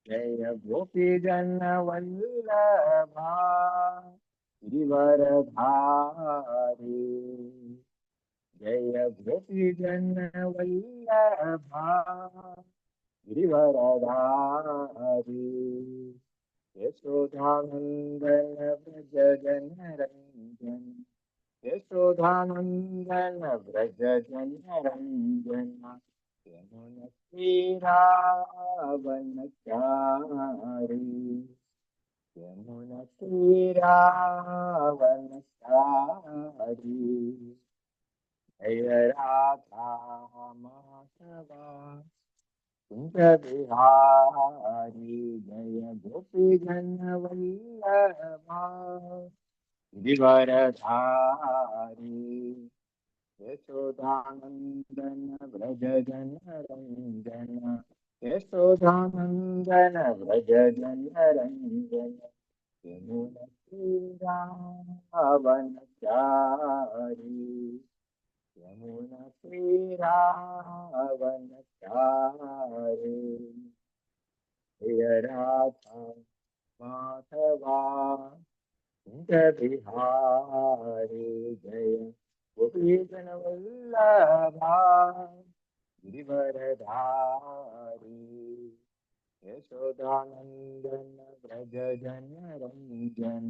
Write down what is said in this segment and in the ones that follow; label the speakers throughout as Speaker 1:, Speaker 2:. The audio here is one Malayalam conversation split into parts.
Speaker 1: जय गोपी जन वल्लभा गिरिवरधारी। जय गोपी जन वल्लभा गिरिवरधारी। यशोधानंदन व्रज जन रंजन। यशोधानंदन व्रज जन रंजन। यमुन तीरावनचारी। यमुन तीरावनचारी। जय राधा माधवा कुंज बिहारी। जय गोपी जन वल्लभा गिरिवरधारी। यशोदानंदन व्रज जन रंजन। यशोदानंदन व्रज जन रंजन। यमुना तीरावनचारी। यमुना तीरावनचारी। जय राधा माधवा कुंज बिहारी। जय गोपी जन वल्लभा गिरिवरधारी। यशोदानंदन व्रज जन रंजन।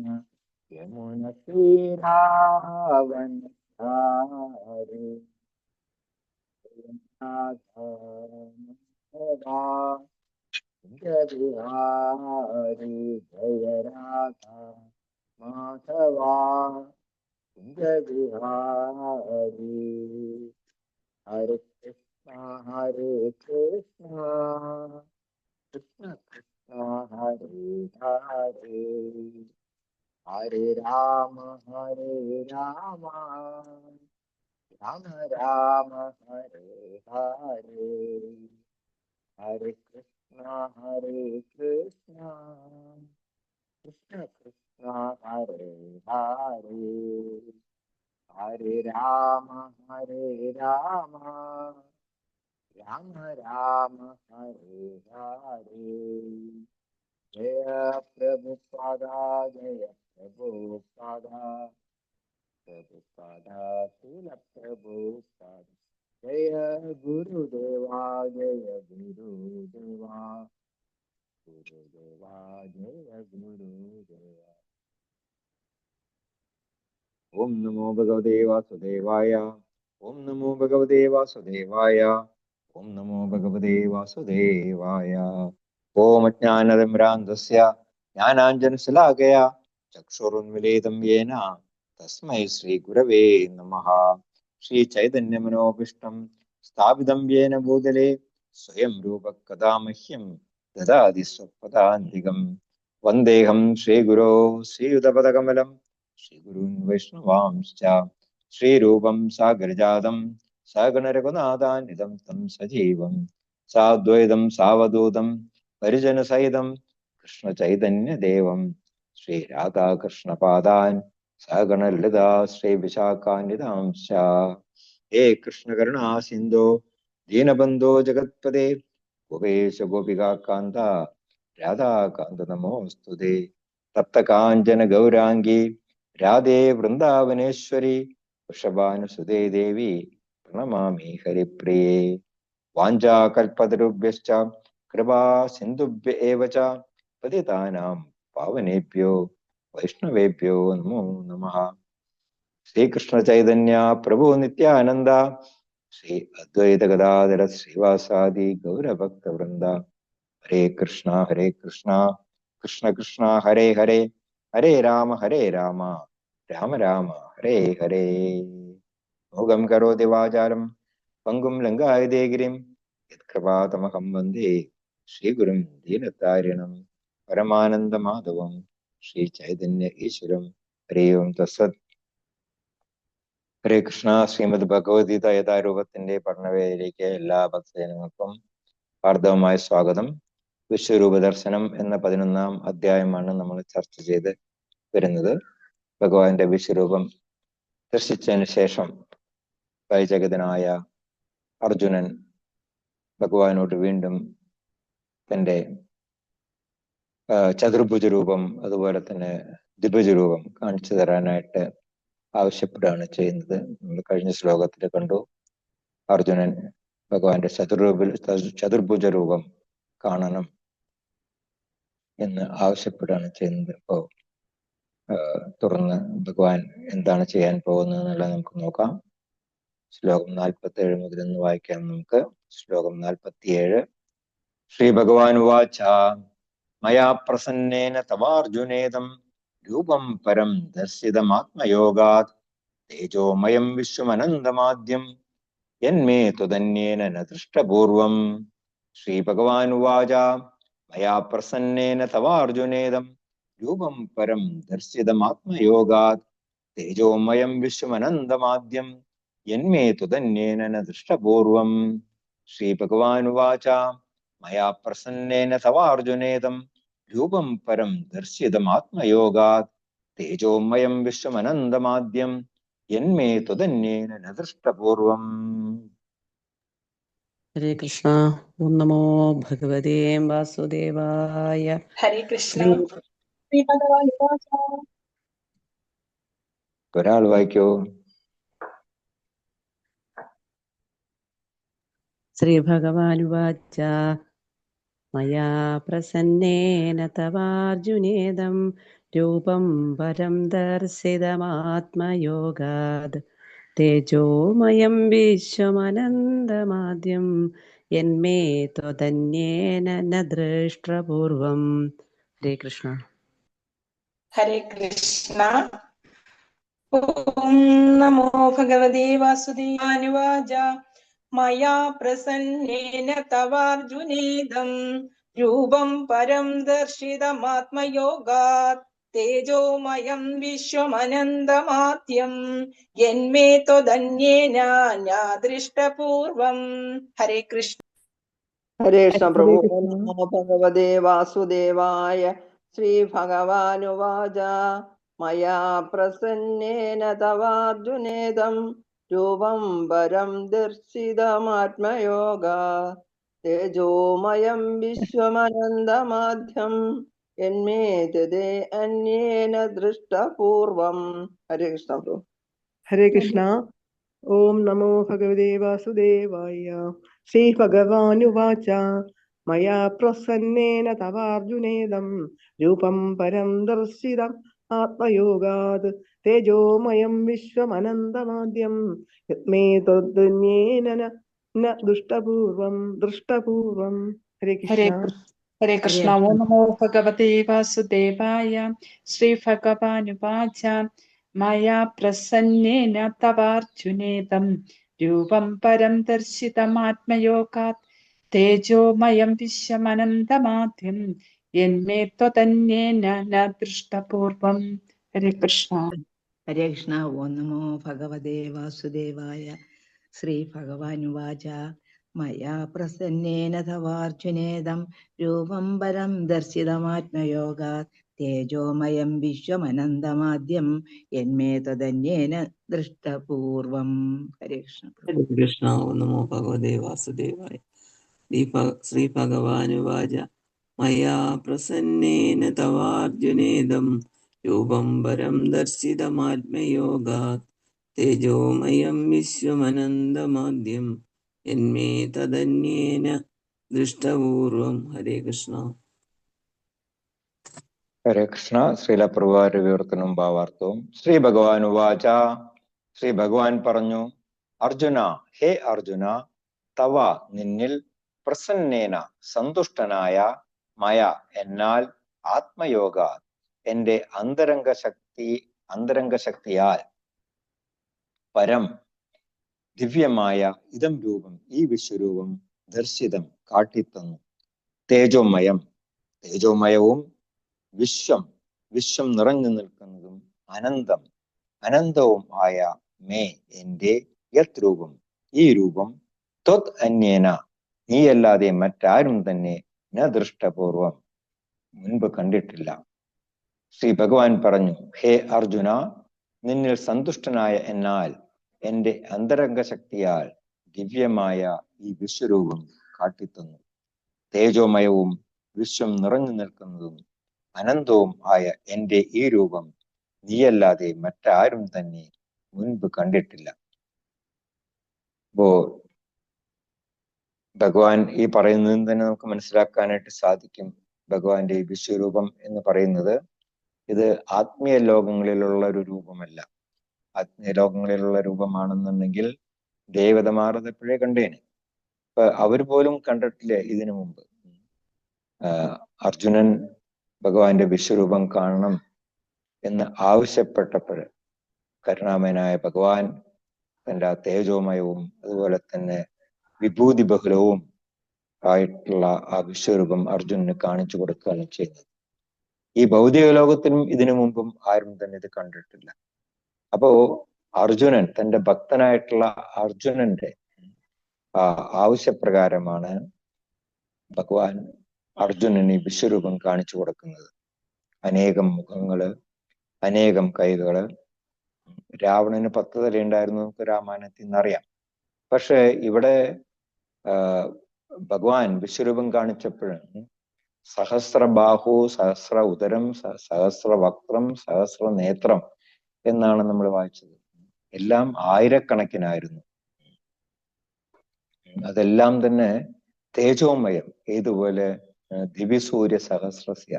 Speaker 1: यमुना तीरावनचारी। राधा माधवा कुंज बिहारी। जय राधा माधवा कुंज बिहारी। हरे कृष्णा कृष्ण कृष्ण हरे हरे। हरे राम राम राम हरे हरे। हरे कृष्णा कृष्ण कृष्ण हरे हरे। हरे राम राम राम हरे हरे। जय प्रभुपादा जय प्रभुपादा प्रभुपादा शिल प्रभुपादा। जय गुरुदेवा गुरुदेवा जय गुरुदेवा। ओम नमो भगवते वासुदेवाय। ओम नमो भगवते वासुदेवाय। ओम नमो भगवते वासुदेवाय। ओम अज्ञानतिमिरान्धस्य ज्ञानाञ्जनशलाकया चक्षुरुन्मिलितं येन तस्मै श्रीगुरवे नमः। श्रीचैतन्यमनोभीष्टं स्थापितं येन भूतले स्वयं रूपः कदा मह्यं ददाति स्वपदान्तिकं। वन्देऽहं श्रीगुरो श्रीयुतपदकमलं श्रीगुरून् वैष्णवांश्च श्रीरूपं सागरजातं सगणरघुनाथान्वितं तं सजीवं साद्वैतं सावधूतं परिजनसहितं कृष्णचैतन्यदेवं श्रीराधाकृष्णपादान् सगणललिता श्रीविशाखान्वितांश्च। हे कृष्णकरुणा सिन्धो दीनबन्धो जगत्पते गोपेश गोपिकान्त राधाकान्त नमोऽस्तुते। तप्तकाञ्चन गौराङ्गी राधे वृन्दावनेश्वरी वृषभानुसुते देवी प्रणमामि हरिप्रिये। वाञ्छाकल्पतरुभ्यश्च कृपा सिन्धुभ्य एव च पतितानां पावनेभ्यो वैष्णवेभ्यो नमो नमः। श्रीकृष्ण चैतन्य प्रभु नित्यानंद श्री अद्वैत गदाधर श्रीवासादि गौरभक्त वृंद। हरे कृष्णा कृष्ण कृष्ण हरे हरे हरे राम राम राम हरे हरे। मोगं करोति वाचालं पंगुं लंघायते गिरिं यत्कृपातमहं वन्दे श्रीगुरुं दीनतारिणं परमानन्दमाधवं श्रीचैतन्य ईश्वरं। हरि ओं तत्सत्. ഹരേ കൃഷ്ണ. ശ്രീമദ് ഭഗവത്ഗീത യഥാരൂപത്തിന്റെ പഠനവേദിയിലേക്ക് എല്ലാ ഭക്തജനങ്ങൾക്കും ഹാർദവമായ സ്വാഗതം. വിശ്വരൂപ ദർശനം എന്ന 11ാം അധ്യായമാണ് നമ്മൾ ചർച്ച ചെയ്ത് വരുന്നത്. ഭഗവാന്റെ വിശ്വരൂപം ദർശിച്ചതിന് ശേഷം പരിചകിതനായ അർജുനൻ ഭഗവാനോട് വീണ്ടും തന്റെ ചതുർഭുജ രൂപം അതുപോലെ തന്നെ ദ്വിഭുജ രൂപം കാണിച്ചു തരാനായിട്ട് ആവശ്യപ്പെടുകയാണ് ചെയ്യുന്നത്. നമ്മൾ കഴിഞ്ഞ ശ്ലോകത്തിൽ കണ്ടു, അർജുനൻ ഭഗവാന്റെ ചതുർഭുജ രൂപം കാണണം എന്ന് ആവശ്യപ്പെടുകയാണ് ചെയ്യുന്നത്. അപ്പോ തുടർന്ന് ഭഗവാൻ എന്താണ് ചെയ്യാൻ പോകുന്നത് എന്നുള്ളത് നമുക്ക് നോക്കാം. ശ്ലോകം 47 മുതൽ ഒന്ന് വായിക്കാം നമുക്ക്. ശ്ലോകം 47. ശ്രീ ഭഗവാൻ ഉവാച മയാ പ്രസന്നേന തവാർജുനേദം രൂപം പരം ദർശിതമാത്മയോഗാത് തേജോമയം വിശ്വമനന്തമാദ്യം യന്മേ ത്വദന്യേന ന ദൃഷ്ടപൂർവം. ശ്രീ ഭഗവാൻ ഉവാച മയാ പ്രസന്നേന തവാർജുനേദം രൂപം പരം ദർശിതമാത്മയോഗാത് തേജോമയം വിശ്വമനന്തമാദ്യം യന്മേ ത്വദന്യേന ന ദൃഷ്ടപൂർവം. ശ്രീ ഭഗവാൻ ഉവാച മയാ പ്രസന്നേന തവാർജുനേദം രൂപം പരം ദർശിതമാത്മയോഗാത് തേജോമയം വിശ്വമനന്തമാദ്യം യന്മേ ത്വദന്യേന ന ദൃഷ്ടപൂർവം.
Speaker 2: ഹരേ കൃഷ്ണ. ഓം നമോ ഭഗവതേ വാസുദേവായ.
Speaker 3: ഹരേ കൃഷ്ണ.
Speaker 1: ഒരാൾ വായിക്കോ?
Speaker 2: ശ്രീ ഭഗവാനുവാച മയാ പ്രസന്നേന തവാർജുനേദം രൂപം പരം ദർശിതമാത്മയോഗാത് തേജോമയം വിശ്വമനന്തമാദ്യം യന്മേ ത്വദന്യേന ന ദൃഷ്ടപൂർവം. ഹരേ കൃഷ്ണ.
Speaker 3: ഹരേ കൃഷ്ണ. ഓം നമോ ഭഗവതേ വാസുദേവാനുവാച മയാ പ്രസന്നേന തവാർജുനേദം രൂപം പരം ദർശിതമാത്മയോഗാത് തേജോമയം വിശ്വമനന്തമാദ്യം യന്മേ ത്വദന്യേന ന ദൃഷ്ടപൂർവം. ഹരേ കൃഷ്ണ.
Speaker 4: ഹരേ കൃഷ്ണ. പ്രഭു നമോ ഭഗവതേ വാസുദേവായ. ശ്രീ ഭഗവാനുവാച മയാ പ്രസന്നേന തവാർജുനേദം രൂപം പരം ദർശിതമാത്മയോഗാ തേജോമയം വിശ്വമനന്തമാദ്യം യന്മേ തദേ അന്യേന ദൃഷ്ടപൂർവം. ഹരേ കൃഷ്ണ. പ്രഭു.
Speaker 5: ഹരേ കൃഷ്ണ. ഓം നമോ ഭഗവതേ വാസുദേവായ. ശ്രീ ഭഗവാനുവാച മയാ പ്രസന്നേന തവാർജുനേദം രൂപം പരം ദർശിതം ആത്മയോഗാത് തേജോമയം വിശ്വമനന്തമാദ്യം യത്മേ ത്വദന്യേന ന ദൃഷ്ടപൂർവം. ഹരേ കൃഷ്ണ.
Speaker 3: ഹരേ കൃഷ്ണ. ഓം നമോ ഭഗവതേ വാസുദേവായ. ശ്രീ ഭഗവാനുവാച മയാ പ്രസന്നേന തവാർജുനേദം രൂപം പരം ദർശിതമാത്മയോഗാത് തേജോമയം വിശ്വമനന്തമാദ്യം യന്മേ ത്വദന്യേന ന ദൃഷ്ടപൂർവം. ഹരേ കൃഷ്ണ.
Speaker 6: ഹരേ കൃഷ്ണ. ഓം നമോ ഭഗവതേ വാസുദേവായ. ശ്രീ ഭഗവാനുവാച മയാ പ്രസന്നേന തവാർജുനേദം രൂപം പരം ദർശിതമാത്മയോഗാത് തേജോമയം വിശ്വമനന്തമാദ്യം യന്മേ ത്വദന്യേന ദൃഷ്ടപൂർവം. ഹരേ കൃഷ്ണ.
Speaker 2: ഹരേ കൃഷ്ണ. ഓം നമോ ഭഗവതേ വാസുദേവായ. ശ്രീ ഭഗവാനുവാച മയാ പ്രസന്നേന തവാർജുനേദം രൂപം പരം ദർശിതമാത്മയോഗാത് തേജോമയം വിശ്വമനന്തമാദ്യം യന്മേ തദന്യേന ദൃഷ്ടപൂർവം. ഹരേ കൃഷ്ണ.
Speaker 1: ഹരേ കൃഷ്ണ. ശ്രീല പ്രഭുവാര വിവർത്തനവും ഭാവാർത്ഥവും. ശ്രീ ഭഗവാൻ ഉവാച. ശ്രീ ഭഗവാൻ പറഞ്ഞു, അർജുന, ഹേ അർജുന, തവ നിന്നിൽ, പ്രസന്നേന സന്തുഷ്ടനായ, മയ എന്നാൽ, ആത്മയോഗ എന്റെ അന്തരംഗ ശക്തിയാൽ, പരം ദിവ്യമായ ഇതം രൂപം ഈ വിശ്വരൂപം ദർശിതം കാട്ടിത്തന്നു. തേജോമയവും വിശ്വം നിറഞ്ഞു നിൽക്കുന്നതും അനന്തവും ആയ മേ എന്റെ യത് രൂപം ഈ രൂപം ത്വത് അന്യേന നീയല്ലാതെ മറ്റാരും തന്നെ ന ദൃഷ്ടപൂർവം മുൻപ് കണ്ടിട്ടില്ല. ശ്രീ ഭഗവാൻ പറഞ്ഞു, ഹേ അർജുന, നിന്നിൽ സന്തുഷ്ടനായ എന്നാൽ എന്റെ അന്തരംഗ ശക്തിയാൽ ദിവ്യമായ ഈ വിശ്വരൂപം കാട്ടിത്തന്നു. തേജോമയവും വിശ്വം നിറഞ്ഞു നിൽക്കുന്നതും അനന്തവും ആയ എന്റെ ഈ രൂപം നീയല്ലാതെ മറ്റാരും തന്നെ മുൻപ് കണ്ടിട്ടില്ല. അപ്പോ ഭഗവാൻ ഈ പറയുന്നതിൽ തന്നെ നമുക്ക് മനസ്സിലാക്കാനായിട്ട് സാധിക്കും, ഭഗവാന്റെ ഈ വിശ്വരൂപം എന്ന് പറയുന്നത് ഇത് ആത്മീയ ലോകങ്ങളിലുള്ള ഒരു രൂപമല്ല. ആത്മീയ ലോകങ്ങളിലുള്ള രൂപമാണെന്നുണ്ടെങ്കിൽ ദേവതമാർ അതെപ്പോഴേ കണ്ടേനെ. അപ്പൊ അവർ പോലും കണ്ടിട്ടില്ല ഇതിനു മുമ്പ്. അർജുനൻ ഭഗവാന്റെ വിശ്വരൂപം കാണണം എന്ന് ആവശ്യപ്പെട്ടപ്പോൾ കരുണാമയനായ ഭഗവാൻ തന്റെ ആ തേജോമയവും അതുപോലെ തന്നെ വിഭൂതി ബഹുലവും ആയിട്ടുള്ള ആ വിശ്വരൂപം അർജുനന് കാണിച്ചു കൊടുക്കുകയാണ് ചെയ്യുന്നത്. ഈ ഭൗതിക ലോകത്തിനും ഇതിനു മുമ്പും ആരും തന്നെ ഇത് കണ്ടിട്ടില്ല. അപ്പോ അർജുനൻ, തന്റെ ഭക്തനായിട്ടുള്ള അർജുനന്റെ ആവശ്യപ്രകാരമാണ് ഭഗവാൻ അർജുനന് ഈ വിശ്വരൂപം കാണിച്ചു കൊടുക്കുന്നത്. അനേകം മുഖങ്ങള്, അനേകം കൈകള്. രാവണന് 10 തലയുണ്ടായിരുന്നു, നമുക്ക് രാമായണത്തിൽ നിന്നറിയാം. പക്ഷെ ഇവിടെ ഭഗവാൻ വിശ്വരൂപം കാണിച്ചപ്പോഴാണ് സഹസ്രബാഹു, സഹസ്ര ഉദരം, സഹസ്രവക്ത്രം, സഹസ്ര നേത്രം എന്നാണ് നമ്മൾ വായിച്ചത്. എല്ലാം ആയിരക്കണക്കിനായിരുന്നു. അതെല്ലാം തന്നെ തേജോമയം. ഏതുപോലെ ദിവ്യസൂര്യ സഹസ്രസ്യ,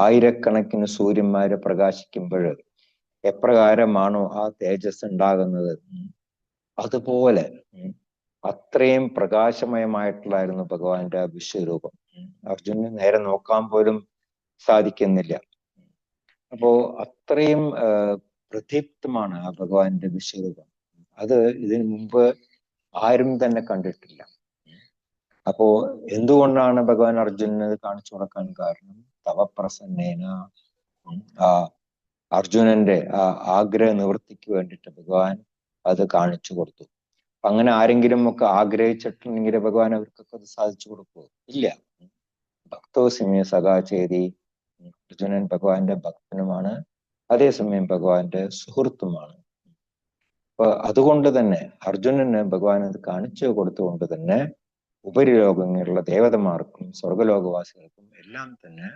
Speaker 1: ആയിരക്കണക്കിന് സൂര്യന്മാരെ പ്രകാശിക്കുമ്പോൾ എപ്രകാരമാണോ ആ തേജസ് ഉണ്ടാകുന്നത്, അതുപോലെ അത്രയും പ്രകാശമയമായിട്ടുള്ളായിരുന്നു ഭഗവാന്റെ ആ വിശ്വരൂപം. അർജുനന് നേരെ നോക്കാൻ പോലും സാധിക്കുന്നില്ല. അപ്പോ അത്രയും പ്രദീപ്തമാണ് ആ ഭഗവാന്റെ വിശ്വരൂപം. അത് ഇതിനു മുമ്പ് ആരും തന്നെ കണ്ടിട്ടില്ല. അപ്പോ എന്തുകൊണ്ടാണ് ഭഗവാൻ അർജുനന് കാണിച്ചു കൊടുക്കാൻ കാരണം? തവപ്രസന്നേന, ആ അർജുനന്റെ ആ ആഗ്രഹ നിവൃത്തിക്ക് വേണ്ടിയിട്ട് ഭഗവാൻ അത് കാണിച്ചു കൊടുത്തു. അങ്ങനെ ആരെങ്കിലും ഒക്കെ ആഗ്രഹിച്ചിട്ടുണ്ടെങ്കിൽ ഭഗവാൻ അവർക്കൊക്കെ അത് സാധിച്ചു കൊടുക്കുമോ? ഇല്ല. ഭക്തോസിമേ സഖാ ചേരി. അർജുനൻ ഭഗവാന്റെ ഭക്തനുമാണ്, അതേസമയം ഭഗവാന്റെ സുഹൃത്തുമാണ്. അപ്പൊ അതുകൊണ്ട് തന്നെ അർജുനന് ഭഗവാൻ അത് കാണിച്ചു കൊടുത്തുകൊണ്ട് തന്നെ ഉപരിലോകങ്ങളിലുള്ള ദേവതമാർക്കും സ്വർഗലോകവാസികൾക്കും എല്ലാം തന്നെ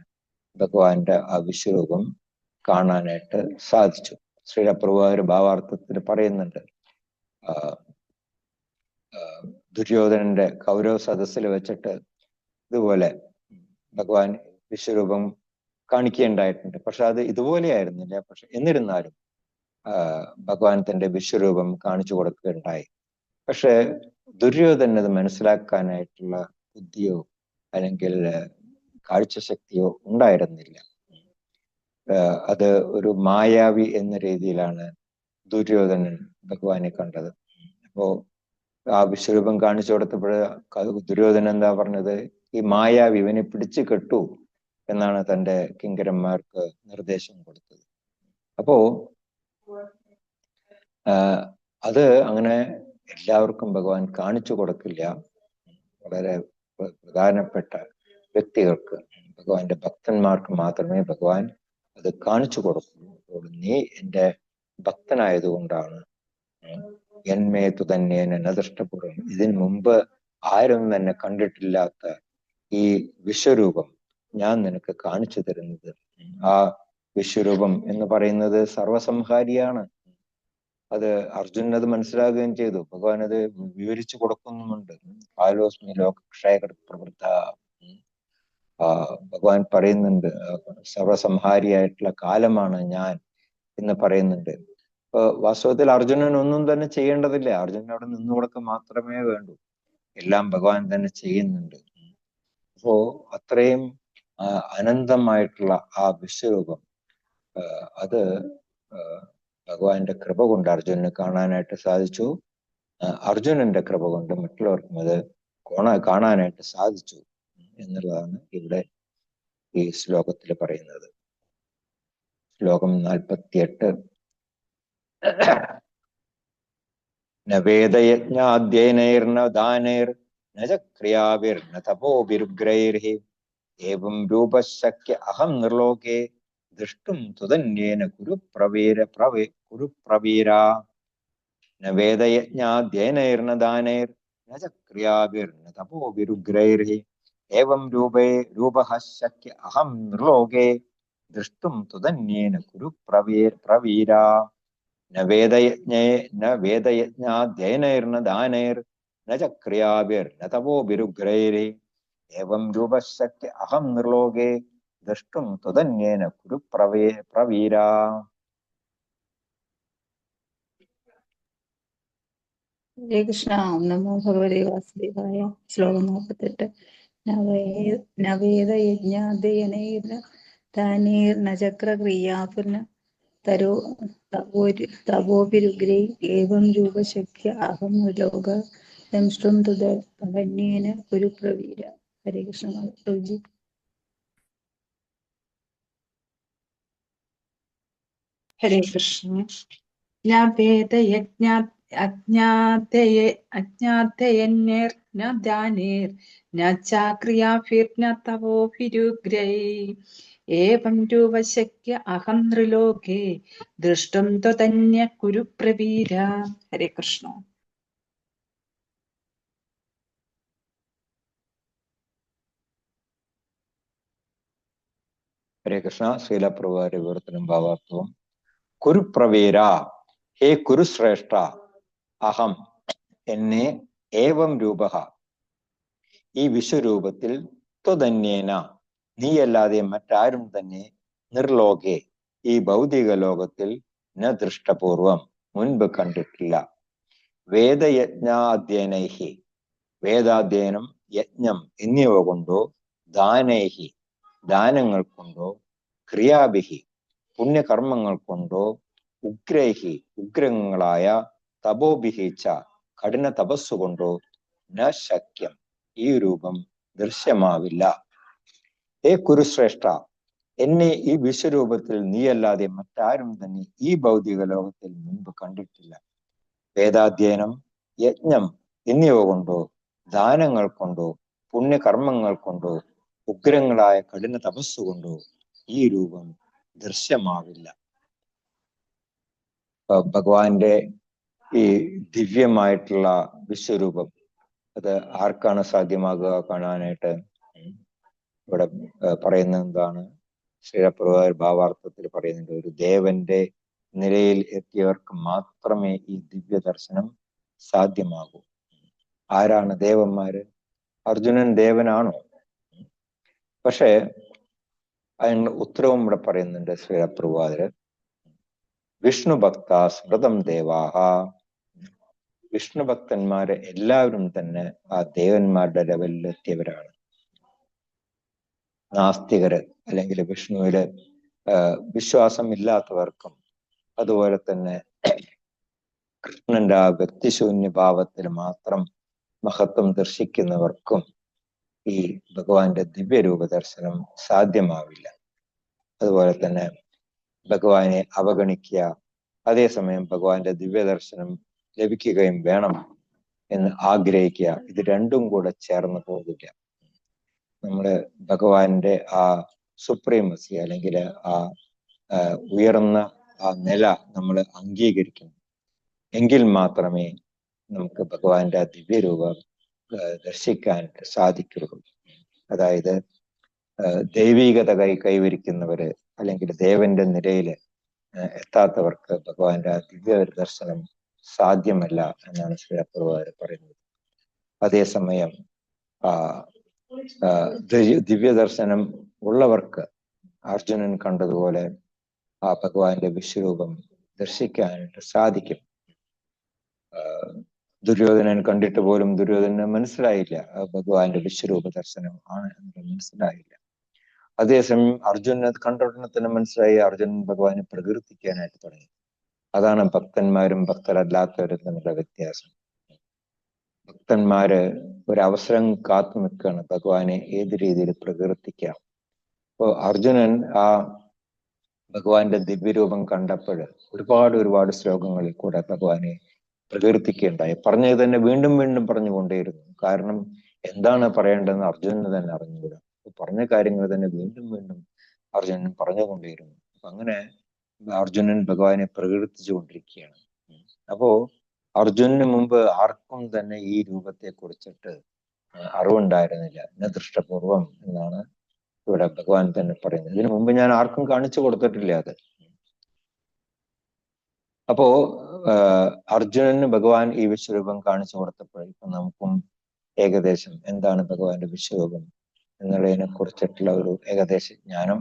Speaker 1: ഭഗവാന്റെ ആ വിശ്വരൂപം കാണാനായിട്ട് സാധിച്ചു. ശ്രീലപ്രഭുവാര് ഭാവാർത്ഥത്തിൽ പറയുന്നുണ്ട്, ദുര്യോധനന്റെ കൗരവ സദസ്സിൽ വെച്ചിട്ട് ഇതുപോലെ ഭഗവാൻ വിശ്വരൂപം കാണിക്കുകയുണ്ടായിട്ടുണ്ട്. പക്ഷെ അത് ഇതുപോലെ ആയിരുന്നില്ല. പക്ഷെ എന്നിരുന്നാലും ഭഗവാൻ തന്റെ വിശ്വരൂപം കാണിച്ചു കൊടുക്കുകയുണ്ടായി. പക്ഷെ ദുര്യോധനൻ അത് മനസ്സിലാക്കാനായിട്ടുള്ള ബുദ്ധിയോ അല്ലെങ്കിൽ കാഴ്ചശക്തിയോ ഉണ്ടായിരുന്നില്ല. അത് ഒരു മായാവി എന്ന രീതിയിലാണ് ദുര്യോധനൻ ഭഗവാനെ കണ്ടത്. അപ്പോ ആ വിശ്വരൂപം കാണിച്ചു കൊടുത്തപ്പോൾ ദുര്യോധനൻ എന്താ പറഞ്ഞത്? ഈ മായാവി ഇവനെ പിടിച്ചു കെട്ടു എന്നാണ് തന്റെ കിങ്കരന്മാർക്ക് നിർദ്ദേശം കൊടുത്തത്. അപ്പോ അത് അങ്ങനെ എല്ലാവർക്കും ഭഗവാൻ കാണിച്ചു കൊടുക്കില്ല. വളരെ പ്രധാനപ്പെട്ട വ്യക്തികൾക്ക്, ഭഗവാന്റെ ഭക്തന്മാർക്ക് മാത്രമേ ഭഗവാൻ അത് കാണിച്ചു കൊടുക്കുള്ളൂ. അപ്പോൾ നീ എൻ്റെ ഭക്തനായതുകൊണ്ടാണ് എന്മേതു തന്നെ നദൃഷ്ടപൂർവം, ഇതിനു മുമ്പ് ആരും തന്നെ കണ്ടിട്ടില്ലാത്ത ഈ വിശ്വരൂപം ഞാൻ നിനക്ക് കാണിച്ചു തരുന്നത്. ആ വിശ്വരൂപം എന്ന് പറയുന്നത് സർവസംഹാരിയാണ്. അത് അർജുനൻ അത് മനസ്സിലാകുകയും ചെയ്തു. ഭഗവാൻ അത് വിവരിച്ചു കൊടുക്കുന്നുമുണ്ട്. കാലോസ്മി ലോകക്ഷയകർ പ്രവൃത്ത. ഭഗവാൻ പറയുന്നുണ്ട്, സർവസംഹാരിയായിട്ടുള്ള കാലമാണ് ഞാൻ എന്ന് പറയുന്നുണ്ട്. വാസ്തവത്തിൽ അർജുനൻ ഒന്നും തന്നെ ചെയ്യേണ്ടതില്ല. അർജുനൻ അവിടെ നിന്നുകൊടുക്കുക മാത്രമേ വേണ്ടൂ. എല്ലാം ഭഗവാൻ തന്നെ ചെയ്യുന്നുണ്ട്. അപ്പോ അത്രയും അനന്തമായിട്ടുള്ള ആ വിശ്വരൂപം അത് ഭഗവാന്റെ കൃപ കൊണ്ട് അർജുനന് കാണാനായിട്ട് സാധിച്ചു. അർജുനന്റെ കൃപ കൊണ്ട് മറ്റുള്ളവർക്കും അത് കാണാനായിട്ട് സാധിച്ചു എന്നുള്ളതാണ് ഇവിടെ ഈ ശ്ലോകത്തിൽ പറയുന്നത്. ശ്ലോകം 48. ന വേദയജ്ഞാധ്യയനൈർന ദാനൈർ ന ച ക്രിയാഭിർന തപോഭിരുഗ്രൈർഹി ഏവം രൂപശക്യ അഹം നിർലോകേ ദൃഷ്ടും തുതന്യേന കുരുപ്രവീര. ന വേദയജ്ഞാധ്യയനൈർന ദാനൈർ ന ച ക്രിയാഭിർന തപോഭിരുഗ്രൈർഹി ഏവം രൂപഃ ശക്യ അഹം നൃലോകേ ദൃഷ്ടും തുതന്യേന കുരു പ്രവീര ന വേദയജ്ഞാധ്യയനൈർന ദാനൈർ ന ച ക്രിയാഭിർന തപോഭിരുഗ്രൈരേ ഏവം രൂപഃ ശക്യ അഹം നൃലോകേ ദൃഷ്ടും തുതന്യേന കുരു പ്രവീര.
Speaker 7: ഹരേ കൃഷ്ണ. ഓം നമോ ഭഗവതേ വാസുദേവായ. ശ്ലോകം 48. നവേദയജ്ഞാദയനൈർന താനൈർന ചക്രക്രിയാപുർന തപോഭിരുഗ്രൈ ഏവം രൂപശക്യ അഹം ലോക ദംഷ്ടും തദന്യേന കുരു പ്രവീര. ഹരേ കൃഷ്ണ. പ്രഭുജി.
Speaker 3: ഹരേ കൃഷ്ണ. ന അജ്ഞാതയന്യർ ന ദാനേർ ന ചാക്രിയാഭിർന തപോഭിരുഗ്രൈ ഏവം രൂപശക്യ അഹം നൃലോകേ ദൃഷ്ടം ത്വതന്യ കുരു പ്രവീര. ഹരേ കൃഷ്ണ.
Speaker 1: ഹരേ കൃഷ്ണ. ശീലപ്രഭുവാരുടെ വിവർത്തനം ഭാവാർത്ഥവും. കുരുപ്രവീര, ഹേ കുരുശ്രേഷ്ഠ, അഹം എന്നെ, ഏവം രൂപ ഈ വിശ്വരൂപത്തിൽ, ത്വതന്യേന നീയല്ലാതെ മറ്റാരും തന്നെ, നിർലോകെ ഈ ഭൗതിക ലോകത്തിൽ, ന ദൃഷ്ടപൂർവം മുൻപ് കണ്ടിട്ടില്ല. വേദയജ്ഞാധ്യയനൈഹി വേദാധ്യയനം, യജ്ഞം എന്നിവ കൊണ്ടോ, ദാനൈഹി ദാനങ്ങൾ കൊണ്ടോ, ക്രിയാഭിഹി പുണ്യകർമ്മങ്ങൾ കൊണ്ടോ, ഉഗ്രൈഹി ഉഗ്രങ്ങളായ, തപോഭിഹിച്ച കഠിന തപസ്സുകൊണ്ടോ, ന ശക്യം ഈ രൂപം ദൃശ്യമാവില്ല. ഹേ കുരുശ്രേഷ്ഠ, എന്നെ ഈ വിശ്വരൂപത്തിൽ നീയല്ലാതെ മറ്റാരും തന്നെ ഈ ഭൗതിക ലോകത്തിൽ മുൻപ് കണ്ടിട്ടില്ല. വേദാധ്യയനം, യജ്ഞം എന്നിവ കൊണ്ടോ, ദാനങ്ങൾ കൊണ്ടോ, പുണ്യകർമ്മങ്ങൾ കൊണ്ടോ, ഉഗ്രങ്ങളായ കഠിന തപസ്സുകൊണ്ടോ ഈ രൂപം ദൃശ്യമാവില്ല. ഭഗവാന്റെ ഈ ദിവ്യമായിട്ടുള്ള വിശ്വരൂപം അത് ആർക്കാണ് സാധ്യമാകുക കാണാനായിട്ട്? ഇവിടെ പറയുന്ന എന്താണ്? ശ്രീലപ്രഭുവായ ഭാവാർത്ഥത്തിൽ പറയുന്നുണ്ട്, ഒരു ദേവന്റെ നിലയിൽ എത്തിയവർക്ക് മാത്രമേ ഈ ദിവ്യ ദർശനം സാധ്യമാകൂ. ആരാണ് ദേവന്മാര്? അർജുനൻ ദേവനാണോ? പക്ഷെ അതിനുള്ള ഉത്തരവും ഇവിടെ പറയുന്നുണ്ട് ശ്രീലപ്രഭുവാദര്. വിഷ്ണു ഭക്ത സ്മൃതം ദേവാഹ, വിഷ്ണു ഭക്തന്മാര് എല്ലാവരും തന്നെ ആ ദേവന്മാരുടെ ലെവലിൽ എത്തിയവരാണ്. നാസ്തികര് അല്ലെങ്കിൽ വിഷ്ണുവില് വിശ്വാസം ഇല്ലാത്തവർക്കും, അതുപോലെ തന്നെ കൃഷ്ണന്റെ ആ വ്യക്തിശൂന്യ ഭാവത്തിൽ മാത്രം മഹത്വം ദർശിക്കുന്നവർക്കും ഈ ഭഗവാന്റെ ദിവ്യരൂപ ദർശനം സാധ്യമാവില്ല. അതുപോലെ തന്നെ ഭഗവാനെ അവഗണിക്കുക, അതേസമയം ഭഗവാന്റെ ദിവ്യ ദർശനം ലഭിക്കുകയും വേണം എന്ന് ആഗ്രഹിക്കുക, ഇത് രണ്ടും കൂടെ ചേർന്ന് പോകില്ല. നമ്മള് ഭഗവാന്റെ ആ സുപ്രീമസി അല്ലെങ്കിൽ ആ ഉയർന്ന ആ നില നമ്മൾ അംഗീകരിക്കണം. എങ്കിൽ മാത്രമേ നമുക്ക് ഭഗവാന്റെ ആ ദിവ്യരൂപം ദർശിക്കാൻ സാധിക്കുള്ളൂ. അതായത് ദൈവികത കൈവരിക്കുന്നവര് അല്ലെങ്കിൽ ദേവന്റെ നിലയിൽ എത്താത്തവർക്ക് ഭഗവാന്റെ ആ ദിവ്യ ദർശനം സാധ്യമല്ല എന്നാണ് ശ്രീലപ്രഭുവാര് പറയുന്നത്. അതേസമയം ദിവ്യ ദർശനം ഉള്ളവർക്ക് അർജുനൻ കണ്ടതുപോലെ ആ ഭഗവാന്റെ വിശ്വരൂപം ദർശിക്കാനായിട്ട് സാധിക്കും. ദുര്യോധനൻ കണ്ടിട്ട് പോലും ദുര്യോധനന് മനസ്സിലായില്ല ഭഗവാന്റെ വിശ്വരൂപ ദർശനം ആണ് എന്ന് മനസ്സിലായില്ല. അതേസമയം അർജുനൻ കണ്ടുടനെ തന്നെ മനസ്സിലായി, അർജുനൻ ഭഗവാനെ പ്രകീർത്തിക്കാനായിട്ട് തുടങ്ങി. അതാണ് ഭക്തന്മാരും ഭക്തരല്ലാത്തവരും തമ്മിലുള്ള വ്യത്യാസം. ഭക്തന്മാര് ഒരവസരം കാത്തു നിൽക്കുകയാണ് ഭഗവാനെ ഏത് രീതിയിൽ പ്രകീർത്തിക്കാം. അപ്പോ അർജുനൻ ആ ഭഗവാന്റെ ദിവ്യരൂപം കണ്ടപ്പോൾ ഒരുപാട് ശ്ലോകങ്ങളിൽ കൂടെ ഭഗവാനെ പ്രകീർത്തിക്കുകയുണ്ടായി. പറഞ്ഞത് തന്നെ വീണ്ടും വീണ്ടും പറഞ്ഞുകൊണ്ടേയിരുന്നു. കാരണം എന്താണ് പറയേണ്ടതെന്ന് അർജുനന് തന്നെ അറിഞ്ഞുകൂടാ. പറഞ്ഞ കാര്യങ്ങൾ തന്നെ വീണ്ടും വീണ്ടും അർജുനൻ പറഞ്ഞുകൊണ്ടേയിരുന്നു. അപ്പൊ അങ്ങനെ അർജുനൻ ഭഗവാനെ പ്രകീർത്തിച്ചു കൊണ്ടിരിക്കുകയാണ്. അപ്പോ അർജുനന് മുമ്പ് ആർക്കും തന്നെ ഈ രൂപത്തെ കുറിച്ചിട്ട് അറിവുണ്ടായിരുന്നില്ല. ന ദൃഷ്ടപൂർവം എന്നാണ് ഇവിടെ ഭഗവാൻ തന്നെ പറയുന്നത്. ഇതിനു മുമ്പ് ഞാൻ ആർക്കും കാണിച്ചു കൊടുത്തിട്ടില്ല അത്. അപ്പോ അർജുനന് ഭഗവാൻ ഈ വിശ്വരൂപം കാണിച്ചു കൊടുത്തപ്പോൾ ഇപ്പൊ നമുക്കും ഏകദേശം എന്താണ് ഭഗവാന്റെ വിശ്വരൂപം എന്നുള്ളതിനെ കുറിച്ചിട്ടുള്ള ഒരു ഏകദേശ ജ്ഞാനം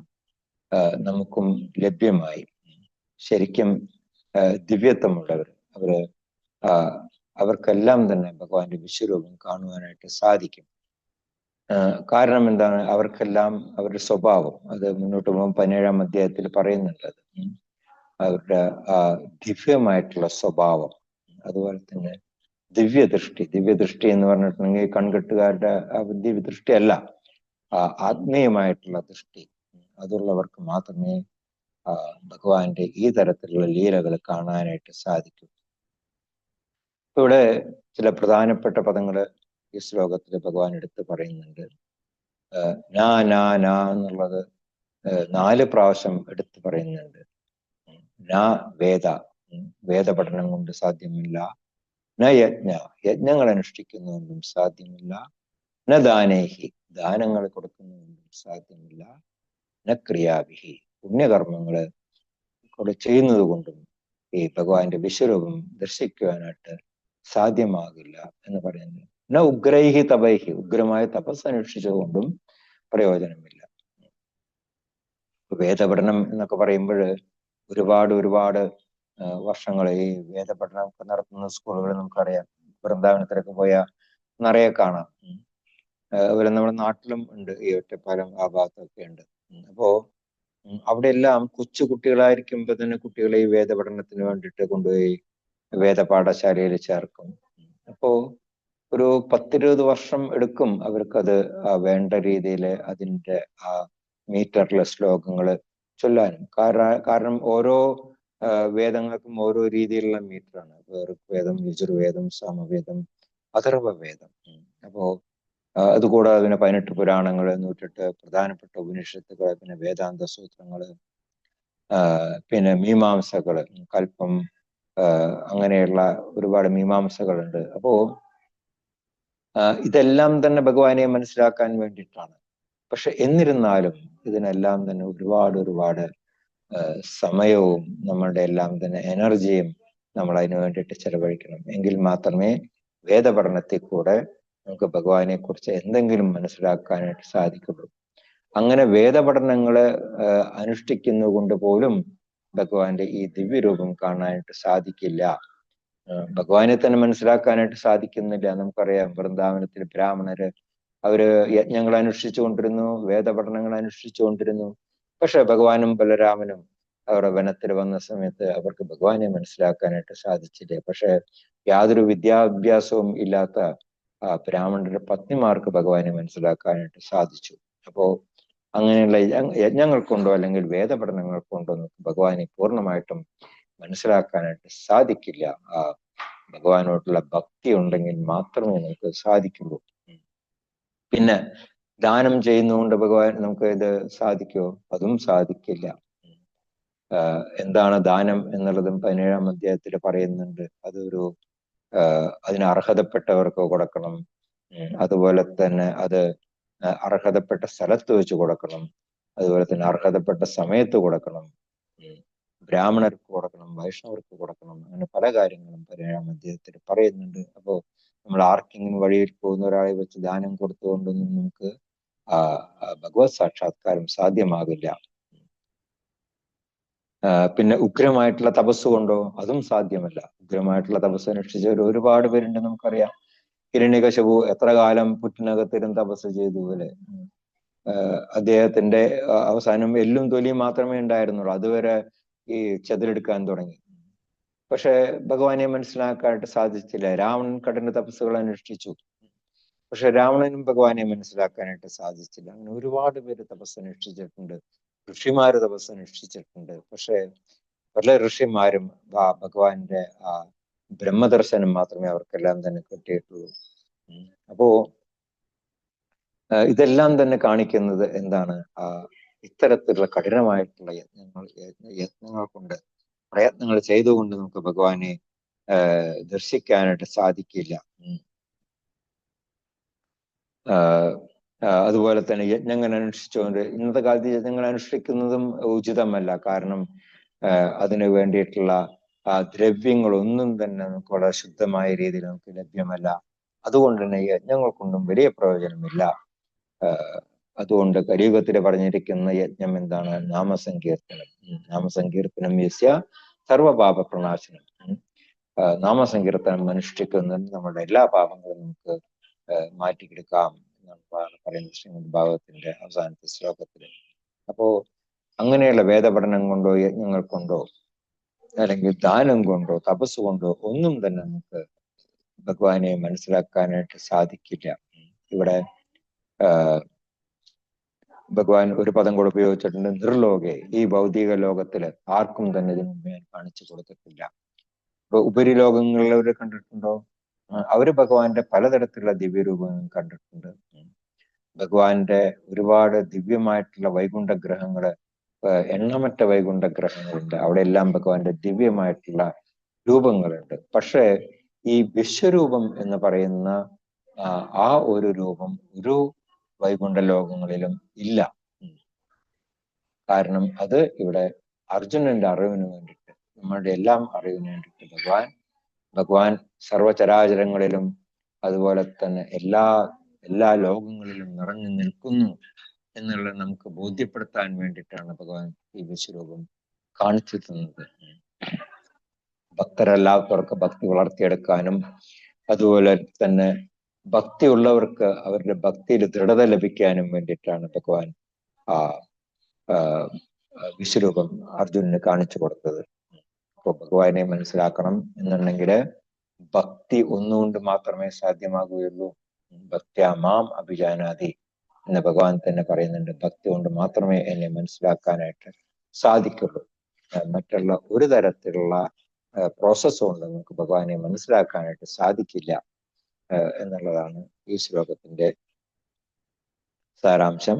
Speaker 1: നമുക്കും ലഭ്യമായി. ശരിക്കും ദിവ്യത്വമുള്ളവർ അവർക്കെല്ലാം തന്നെ ഭഗവാന്റെ വിശ്വരൂപം കാണുവാനായിട്ട് സാധിക്കും. കാരണം എന്താണ്? അവർക്കെല്ലാം അവരുടെ സ്വഭാവം അത് മുന്നോട്ട് പോകുമ്പോൾ 17-ാം അധ്യായത്തിൽ പറയുന്നുണ്ട്. അവരുടെ ദിവ്യമായിട്ടുള്ള സ്വഭാവം, അതുപോലെ തന്നെ ദിവ്യദൃഷ്ടി എന്ന് പറഞ്ഞിട്ടുണ്ടെങ്കിൽ കൺകെട്ടുകാരുടെ ദിവ്യദൃഷ്ടി അല്ല, ആത്മീയമായിട്ടുള്ള ദൃഷ്ടി അതുള്ളവർക്ക് മാത്രമേ ഭഗവാന്റെ ഈ തരത്തിലുള്ള ലീലകൾ കാണാനായിട്ട് സാധിക്കൂ. ഇവിടെ ചില പ്രധാനപ്പെട്ട പദങ്ങൾ ഈ ശ്ലോകത്തിൽ ഭഗവാൻ എടുത്ത് പറയുന്നുണ്ട്. നാ നാ നാ എന്നുള്ളത് 4 പ്രാവശ്യം എടുത്ത് പറയുന്നുണ്ട്. നാ വേദപഠനം കൊണ്ട് സാധ്യമല്ല. ന യജ്ഞങ്ങൾ അനുഷ്ഠിക്കുന്നതുകൊണ്ടും സാധ്യമല്ല. ന ദാനേഹി ദാനങ്ങൾ കൊടുക്കുന്നതുകൊണ്ടും സാധ്യമല്ല. ന ക്രിയാഭിഹി പുണ്യകർമ്മങ്ങള് ചെയ്യുന്നത് കൊണ്ടും ഈ ഭഗവാന്റെ വിശ്വരൂപം ദർശിക്കുവാനായിട്ട് സാധ്യമാകില്ല എന്ന് പറയുന്നു. ന ഉഗ്രൈഹി തപൈഹി ഉഗ്രമായ തപസ് അനുഷ്ഠിച്ചതുകൊണ്ടും പ്രയോജനമില്ല. വേദപഠനം എന്നൊക്കെ പറയുമ്പോൾ ഒരുപാട് വർഷങ്ങൾ ഈ വേദപഠനം നടത്തുന്ന സ്കൂളുകൾ നമുക്കറിയാം. വൃന്ദാവനത്തിലൊക്കെ പോയാൽ നിറയെ കാണാം. അതുപോലെ നമ്മുടെ നാട്ടിലും ഉണ്ട്, ഈ ഒറ്റപ്പാലം ആ ഭാഗത്തൊക്കെ ഉണ്ട്. അപ്പോ അവിടെ എല്ലാം കൊച്ചു കുട്ടികളായിരിക്കുമ്പോൾ തന്നെ കുട്ടികളെ ഈ വേദപഠനത്തിന് വേണ്ടിയിട്ട് കൊണ്ടുപോയി വേദപാഠശാലയിൽ ചേർക്കും. അപ്പോ ഒരു 10-20 വർഷം എടുക്കും അവർക്കത് വേണ്ട രീതിയിൽ അതിൻ്റെ ആ മീറ്ററിലെ ശ്ലോകങ്ങൾ ചൊല്ലാനും. കാരണം ഓരോ വേദങ്ങൾക്കും ഓരോ രീതിയിലുള്ള മീറ്ററാണ്. ഋഗ്വേദം, യജുർവേദം, സാമവേദം, അഥർവവേദം. അപ്പോ അതുകൂടാതെ പിന്നെ 18 പുരാണങ്ങൾ, 108 പ്രധാനപ്പെട്ട ഉപനിഷത്തുകൾ, പിന്നെ വേദാന്ത സൂത്രങ്ങള്, പിന്നെ മീമാംസകള്, കൽപ്പം, അങ്ങനെയുള്ള ഒരുപാട് മീമാംസകളുണ്ട്. അപ്പോ ഇതെല്ലാം തന്നെ ഭഗവാനെ മനസ്സിലാക്കാൻ വേണ്ടിയിട്ടാണ്. പക്ഷെ എന്നിരുന്നാലും ഇതിനെല്ലാം തന്നെ ഒരുപാട് സമയവും നമ്മളുടെ എല്ലാം തന്നെ എനർജിയും നമ്മൾ അതിനു വേണ്ടിയിട്ട് ചെലവഴിക്കണം. എങ്കിൽ മാത്രമേ വേദപഠനത്തിൽ കൂടെ നമുക്ക് ഭഗവാനെ കുറിച്ച് എന്തെങ്കിലും മനസ്സിലാക്കാനായിട്ട് സാധിക്കുള്ളൂ. അങ്ങനെ വേദപഠനങ്ങള് അനുഷ്ഠിക്കുന്നത് കൊണ്ട് പോലും ഭഗവാന്റെ ഈ ദിവ്യരൂപം കാണാനായിട്ട് സാധിക്കില്ല. ഭഗവാനെ തന്നെ മനസ്സിലാക്കാനായിട്ട് സാധിക്കുന്നില്ല. നമുക്കറിയാം, വൃന്ദാവനത്തിൽ ബ്രാഹ്മണര് അവര് യജ്ഞങ്ങൾ അനുഷ്ഠിച്ചു കൊണ്ടിരുന്നു, വേദപഠനങ്ങൾ അനുഷ്ഠിച്ചു കൊണ്ടിരുന്നു. പക്ഷെ ഭഗവാനും ബലരാമനും അവരുടെ വനത്തിൽ വന്ന സമയത്ത് അവർക്ക് ഭഗവാനെ മനസ്സിലാക്കാനായിട്ട് സാധിച്ചില്ല. പക്ഷെ യാതൊരു വിദ്യാഭ്യാസവും ഇല്ലാത്ത ബ്രാഹ്മണരുടെ പത്നിമാർക്ക് ഭഗവാനെ മനസ്സിലാക്കാനായിട്ട് സാധിച്ചു. അപ്പോ അങ്ങനെയുള്ള യജ്ഞങ്ങൾ കൊണ്ടോ അല്ലെങ്കിൽ വേദപഠനങ്ങൾ കൊണ്ടോ നമുക്ക് ഭഗവാനെ പൂർണ്ണമായിട്ടും മനസ്സിലാക്കാനായിട്ട് സാധിക്കില്ല. ഭഗവാനോടുള്ള ഭക്തി ഉണ്ടെങ്കിൽ മാത്രമേ നമുക്ക് സാധിക്കുള്ളൂ. പിന്നെ ദാനം ചെയ്യുന്നതുകൊണ്ട് ഭഗവാൻ നമുക്ക് ഇത് സാധിക്കുമോ? അതും സാധിക്കില്ല. എന്താണ് ദാനം എന്നുള്ളതും 17-ാം അധ്യായത്തിൽ പറയുന്നുണ്ട്. അതൊരു അതിന് അർഹതപ്പെട്ടവർക്ക് കൊടുക്കണം. അതുപോലെ തന്നെ അത് അർഹതപ്പെട്ട സ്ഥലത്ത് വെച്ച് കൊടുക്കണം. അതുപോലെ തന്നെ അർഹതപ്പെട്ട സമയത്ത് കൊടുക്കണം. ബ്രാഹ്മണർക്ക് കൊടുക്കണം, വൈഷ്ണവർക്ക് കൊടുക്കണം. അങ്ങനെ പല കാര്യങ്ങളും 17-ാം അധ്യായത്തിൽ പറയുന്നുണ്ട്. അപ്പോ നമ്മൾ ആർക്കെങ്കിലും വഴിയിൽ പോകുന്ന ഒരാളെ വെച്ച് ദാനം കൊടുത്തുകൊണ്ടൊന്നും നമുക്ക് ഭഗവത് സാക്ഷാത്കാരം സാധ്യമാകില്ല. പിന്നെ ഉഗ്രമായിട്ടുള്ള തപസ് കൊണ്ടോ അതും സാധ്യമല്ല. ഉഗ്രമായിട്ടുള്ള തപസ് അനുഷ്ഠിച്ചവർ ഒരുപാട് പേരുണ്ട്, നമുക്കറിയാം. ഹിരണ്യകശിപു എത്ര കാലം പുറ്റിനകത്തിരും തപസ് ചെയ്തു അല്ലെ. അദ്ദേഹത്തിന്റെ അവസാനം എല്ലും തൊലിയും മാത്രമേ ഉണ്ടായിരുന്നുള്ളൂ. അതുവരെ ഈ ചെതിലെടുക്കാൻ തുടങ്ങി. പക്ഷെ ഭഗവാനെ മനസ്സിലാക്കാനായിട്ട് സാധിച്ചില്ല. രാവണൻ കഠിന തപസ്സുകൾ അനുഷ്ഠിച്ചു, പക്ഷെ രാവണനും ഭഗവാനെ മനസ്സിലാക്കാനായിട്ട് സാധിച്ചില്ല. അങ്ങനെ ഒരുപാട് പേര് തപസ് അനുഷ്ഠിച്ചിട്ടുണ്ട്, ഋഷിമാര് തപസ് അനുഷ്ഠിച്ചിട്ടുണ്ട്. പക്ഷെ പല ഋഷിമാരും ഭഗവാന്റെ ആ ബ്രഹ്മദർശനം മാത്രമേ അവർക്കെല്ലാം തന്നെ കിട്ടിയിട്ടുള്ളൂ. അപ്പോ ഇതെല്ലാം തന്നെ കാണിക്കുന്നത് എന്താണ്? ഇത്തരത്തിലുള്ള കഠിനമായിട്ടുള്ള യത്നങ്ങൾ കൊണ്ട്, പ്രയത്നങ്ങൾ ചെയ്തുകൊണ്ട് നമുക്ക് ഭഗവാനെ ദർശിക്കാനായിട്ട് സാധിക്കില്ല. അതുപോലെ തന്നെ യജ്ഞങ്ങൾ അനുഷ്ഠിച്ചുകൊണ്ട്, ഇന്നത്തെ കാലത്ത് യജ്ഞങ്ങൾ അനുഷ്ഠിക്കുന്നതും ഉചിതമല്ല. കാരണം അതിനു വേണ്ടിയിട്ടുള്ള ദ്രവ്യങ്ങളൊന്നും തന്നെ നമുക്ക് വളരെ ശുദ്ധമായ രീതിയിൽ നമുക്ക് ലഭ്യമല്ല. അതുകൊണ്ട് തന്നെ യജ്ഞങ്ങൾ കൊണ്ടും വലിയ പ്രയോജനമില്ല. അതുകൊണ്ട് കലിയുഗത്തിൽ പറഞ്ഞിരിക്കുന്ന യജ്ഞം എന്താണ്? നാമസങ്കീർത്തനം. നാമസങ്കീർത്തനം യസ്യ സർവപാപ പ്രണാശനം. നാമസങ്കീർത്തനം അനുഷ്ഠിക്കുന്നത് നമ്മുടെ എല്ലാ പാപങ്ങളും നമുക്ക് മാറ്റിക്കെടുക്കാം എന്നാണ് പറയുന്നത് ശ്രീമദ് ഭാഗവതത്തിന്റെ അവസാനത്തെ ശ്ലോകത്തില്. അപ്പോ അങ്ങനെയുള്ള വേദപഠനം കൊണ്ടോ യജ്ഞങ്ങൾ കൊണ്ടോ അല്ലെങ്കിൽ ദാനം കൊണ്ടോ തപസ് കൊണ്ടോ ഒന്നും തന്നെ നമുക്ക് ഭഗവാനെ മനസ്സിലാക്കാനായിട്ട് സാധിക്കില്ല. ഇവിടെ ഭഗവാൻ ഒരു പദം കൂടെ ഉപയോഗിച്ചിട്ടുണ്ട്, നിർലോകെ. ഈ ഭൗതിക ലോകത്തില് ആർക്കും തന്നെ ഇതിനു മുമ്പ് ഞാൻ കാണിച്ചു കൊടുത്തിട്ടില്ല. ഇപ്പൊ ഉപരിലോകങ്ങളിലവര് കണ്ടിട്ടുണ്ടോ? അവര് ഭഗവാന്റെ പലതരത്തിലുള്ള ദിവ്യരൂപങ്ങൾ കണ്ടിട്ടുണ്ട്. ഭഗവാന്റെ ഒരുപാട് ദിവ്യമായിട്ടുള്ള വൈകുണ്ഠ ഗ്രഹങ്ങള്, എണ്ണമറ്റ വൈകുണ്ഠ ഗ്രഹങ്ങളുണ്ട്. അവിടെ എല്ലാം ഭഗവാന്റെ ദിവ്യമായിട്ടുള്ള രൂപങ്ങളുണ്ട്. പക്ഷേ ഈ വിശ്വരൂപം എന്ന് പറയുന്ന ആ ഒരു രൂപം ഒരു വൈകുണ്ഠ ലോകങ്ങളിലും ഇല്ല. കാരണം അത് ഇവിടെ അർജുനന്റെ അറിവിന് വേണ്ടിയിട്ട്, നമ്മളുടെ എല്ലാം അറിവിന് വേണ്ടിയിട്ട് ഭഗവാൻ സർവചരാചരങ്ങളിലും അതുപോലെ തന്നെ എല്ലാ ലോകങ്ങളിലും നിറഞ്ഞു നിൽക്കുന്നു എന്നുള്ളത് നമുക്ക് ബോധ്യപ്പെടുത്താൻ വേണ്ടിയിട്ടാണ് ഭഗവാൻ ഈ വിശ്വരൂപം കാണിച്ചു തന്നത്. ഭക്തരല്ലാത്തവർക്ക് ഭക്തി വളർത്തിയെടുക്കാനും അതുപോലെ തന്നെ ഭക്തി ഉള്ളവർക്ക് അവരുടെ ഭക്തിയിൽ ദൃഢത ലഭിക്കാനും വേണ്ടിയിട്ടാണ് ഭഗവാൻ വിശ്വരൂപം അർജുനന് കാണിച്ചു കൊടുത്തത്. അപ്പൊ ഭഗവാനെ മനസ്സിലാക്കണം എന്നുണ്ടെങ്കിൽ ഭക്തി ഒന്നുകൊണ്ട് മാത്രമേ സാധ്യമാകുകയുള്ളൂ. ഭക്ത്യാ മാം അഭിജാനാതി എന്ന് ഭഗവാൻ തന്നെ പറയുന്നുണ്ട്. ഭക്തി കൊണ്ട് മാത്രമേ എന്നെ മനസ്സിലാക്കാനായിട്ട് സാധിക്കുള്ളൂ. മറ്റുള്ള ഒരു തരത്തിലുള്ള പ്രോസസ് കൊണ്ട് നമുക്ക് ഭഗവാനെ മനസ്സിലാക്കാനായിട്ട് സാധിക്കില്ല എന്നുള്ളതാണ് ഈ ശ്ലോകത്തിന്റെ സാരാംശം.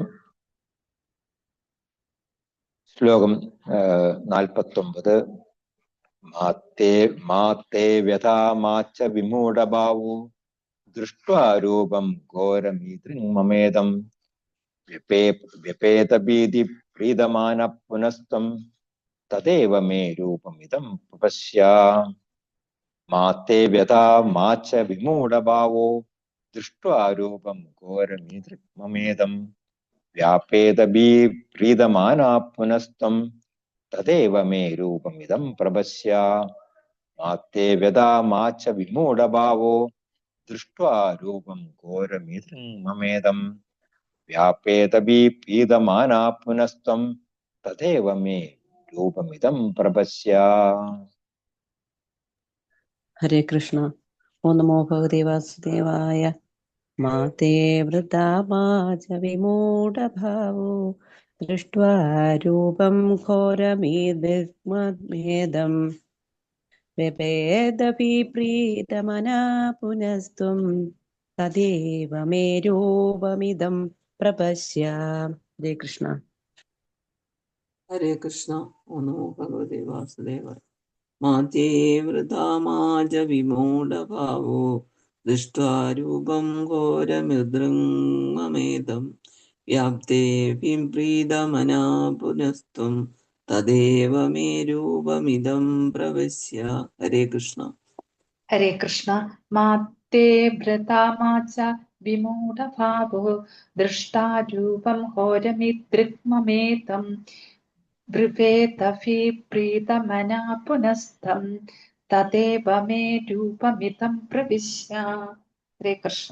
Speaker 1: ശ്ലോകം 49. മാത്തേ വ്യഥാമാച്ച വിമൂഢഭാവോ ദൃഷ്ട്വാ രൂപം ഘോരമീദൃങ്മമേദം വ്യപേതഭീതി പ്രീതമാന പുനസ്ത്വം തദേവ മേ രൂപമിദം പ്രപശ്യ. മാത്തേ വ്യഥാമാച്ച വിമൂഢഭാവോ ദൃഷ്ട്വാ രൂപം ഘോരമീദൃങ്മമേദം വ്യാപേതഭീ പ്രീതമാനാ പുനസ്ത്വം തദേവ മേ രൂപമിദം പ്രപശ്യ. മാത്തേ വ്യഥാമാച്ച വിമൂഢഭാവോ ദൃഷ്ട്വാ രൂപം ഘോരമീദൃങ്മമേദം വ്യാപേതഭീ പ്രീതമാനാ പുനസ്ത്വം തദേവ മേ രൂപമിദം പ്രപശ്യ.
Speaker 8: ഹരേ കൃഷ്ണ. ഓ നമോ ഭഗവതേ വാസുദേവായ. മാതേ വൃഥാ മാച വിമൂഢഭാവോ ദൃഷ്ട്വാ രൂപം ഘോരമീദൃങ്മമേദം വ്യപേതഭീപ്രീതമനാ പുനസ്ത്വം തദേവ മേ രൂപമിദം പ്രപശ്യ. ഹരേ കൃഷ്ണ.
Speaker 2: ഹരേ കൃഷ്ണ. ഓ നമോ ഭഗവതേ വാസുദേവായ. മാതേ വൃഥാ മാച വിമൂഢഭാവോ ദൃഷ്ട്വാ രൂപം ഘോരമിദൃങ്മമേദം വ്യാപ്തേ വിപ്രീതമനാ പുനസ്ത്വം തദേവ മേ രൂപമിദം പ്രപശ്യ. ഹരേ കൃഷ്ണ.
Speaker 3: ഹരേ കൃഷ്ണ. മാത്തേ ഭ്രതാമാച വിമൂഢഭാവോ ദൃഷ്ടാരൂപം ഘോരമിദൃക്മമേതം വൃപേതഭീപ്രീതമനാ പുനസ്തം തദേവ മേ രൂപമിദം പ്രവിശ്യ. ഹരേ കൃഷ്ണ.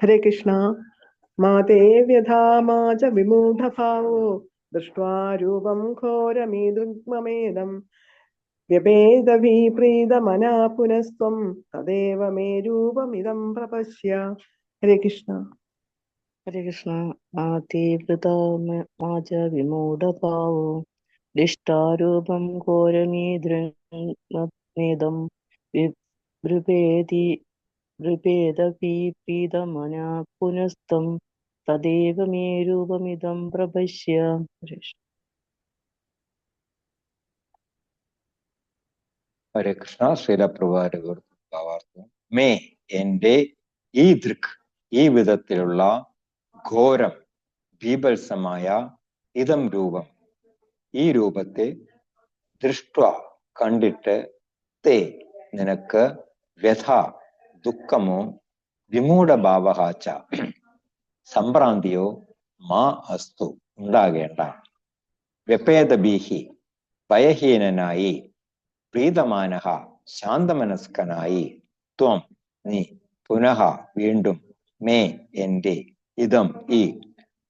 Speaker 5: ഹരേ കൃഷ്ണ. മാതേ വ്യഥാമാച വിമൂഢഭാവോ ദൃഷ്ട്വാ രൂപം ഘോരമീദൃങ്മമേദം വ്യപേതഭീപ്രീതമനാ പുനസ്ത്വം തദേവ മേ രൂപമിദം പ്രപശ്യ. ഹരേ കൃഷ്ണ.
Speaker 8: ഹരേ കൃഷ്ണ. മാതേ വൃഥാ മാച വിമൂഢഭാവോ ദൃഷ്ടാരൂപം ഘോരമീദൃങ്മമേദം വൃപേതഭീപ്രീതമനാ പുനസ്ത്വം തദേവ മേ രൂപമിദം പ്രപശ്യ.
Speaker 1: ഹരേ കൃഷ്ണ. ശ്രീല പ്രഭാവാർത്ഥം. മേ എന്റെ ഈ ദൃക് ഈ വിധത്തിലുള്ള ഘോരം ബീഭത്സമായ ഇതം രൂപം, ഈ രൂപത്തെ ദൃഷ്ട കണ്ടിട്ട് തേ നിനക്ക് വ്യഥ ദുഃഖമോ വിമൂഢഭാവഹാച്ച സംഭ്രാന്തിയോ മാ അസ്തു ഉണ്ടാകേണ്ട. വ്യപേദബീഹി ഭയഹീനനായി പ്രീതമാനഹ ശാന്തമനസ്കനായി ത്വം നീ പുനഃ വീണ്ടും മേ എന്റെ ഇതം ഈ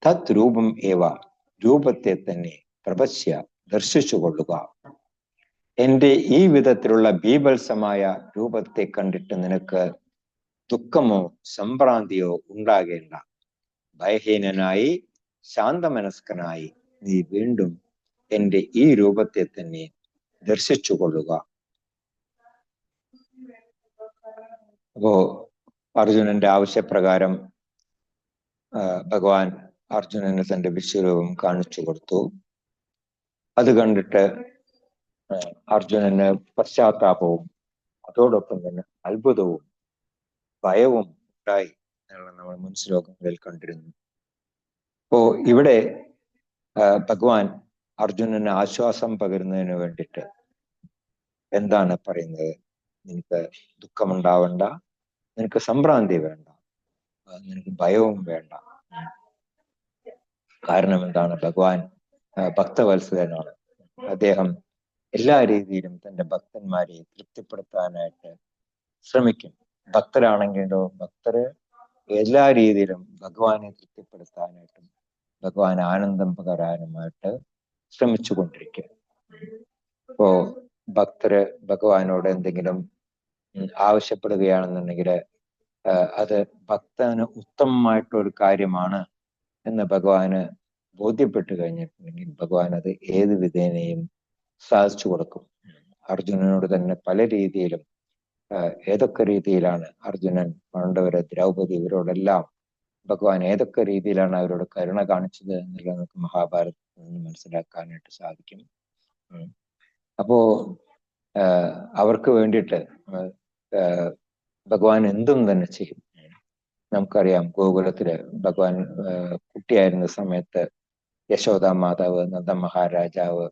Speaker 1: തത് രൂപം ഏവ രൂപത്തെ തന്നെ പ്രപശ്യ ദർശിച്ചുകൊള്ളുക. എന്റെ ഈ വിധത്തിലുള്ള ബീഭത്സമായ രൂപത്തെ കണ്ടിട്ട് നിനക്ക് ദുഃഖമോ സംഭ്രാന്തിയോ ഉണ്ടാകേണ്ട. ഭയഹീനനായി ശാന്തമനസ്കനായി നീ വീണ്ടും എന്റെ ഈ രൂപത്തെ തന്നെ ദർശിച്ചുകൊള്ളുക. അപ്പോ അർജുനന്റെ ആവശ്യപ്രകാരം ഭഗവാൻ അർജുനന് തന്റെ വിശ്വരൂപം കാണിച്ചു കൊടുത്തു. അത് കണ്ടിട്ട് അർജുനന് പശ്ചാത്താപവും അതോടൊപ്പം തന്നെ അത്ഭുതവും ഭയവും ഉണ്ടായി എന്നുള്ള നമ്മൾ മുൻ ശ്ലോകങ്ങളിൽ കണ്ടിരുന്നു. അപ്പോ ഇവിടെ ഭഗവാൻ അർജുനന് ആശ്വാസം പകരുന്നതിന് വേണ്ടിയിട്ട് എന്താണ് പറയുന്നത്? നിനക്ക് ദുഃഖമുണ്ടാവണ്ട, നിനക്ക് സംഭ്രാന്തി വേണ്ട, നിനക്ക് ഭയവും വേണ്ട. കാരണം എന്താണ്? ഭഗവാൻ ഭക്തവത്സലനാണ്. അദ്ദേഹം എല്ലാ രീതിയിലും തന്റെ ഭക്തന്മാരെ തൃപ്തിപ്പെടുത്താനായിട്ട് ശ്രമിക്കും. ഭക്തരാണെങ്കിലോ ഭക്തര് എല്ലാ രീതിയിലും ഭഗവാനെ തൃപ്തിപ്പെടുത്താനായിട്ടും ഭഗവാൻ ആനന്ദം പകരാനുമായിട്ട് ശ്രമിച്ചു കൊണ്ടിരിക്കും. ഇപ്പോ ഭക്തര് ഭഗവാനോട് എന്തെങ്കിലും ആവശ്യപ്പെടുകയാണെന്നുണ്ടെങ്കിൽ അത് ഭക്തന് ഉത്തമമായിട്ടൊരു കാര്യമാണ് എന്ന് ഭഗവാന് ബോധ്യപ്പെട്ടു കഴിഞ്ഞിട്ടുണ്ടെങ്കിൽ ഭഗവാൻ അത് ഏത് വിധേനയും സാധിച്ചു കൊടുക്കും. അർജുനനോട് തന്നെ പല രീതിയിലും ഏതൊക്കെ രീതിയിലാണ് അർജുനൻ, പാണ്ഡവര്, ദ്രൗപദി ഇവരോടെല്ലാം ഭഗവാൻ ഏതൊക്കെ രീതിയിലാണ് അവരോട് കരുണ കാണിച്ചത് എന്നുള്ളത് നമുക്ക് മഹാഭാരതത്തിൽ നിന്ന് മനസ്സിലാക്കാനായിട്ട് സാധിക്കും. അപ്പോ അവർക്ക് വേണ്ടിയിട്ട് ഭഗവാൻ എന്തും തന്നെ ചെയ്യും. നമുക്കറിയാം, ഗോകുലത്തില് ഭഗവാൻ കുട്ടിയായിരുന്ന സമയത്ത് യശോദ മാതാവ്, നന്ദ മഹാരാജാവ്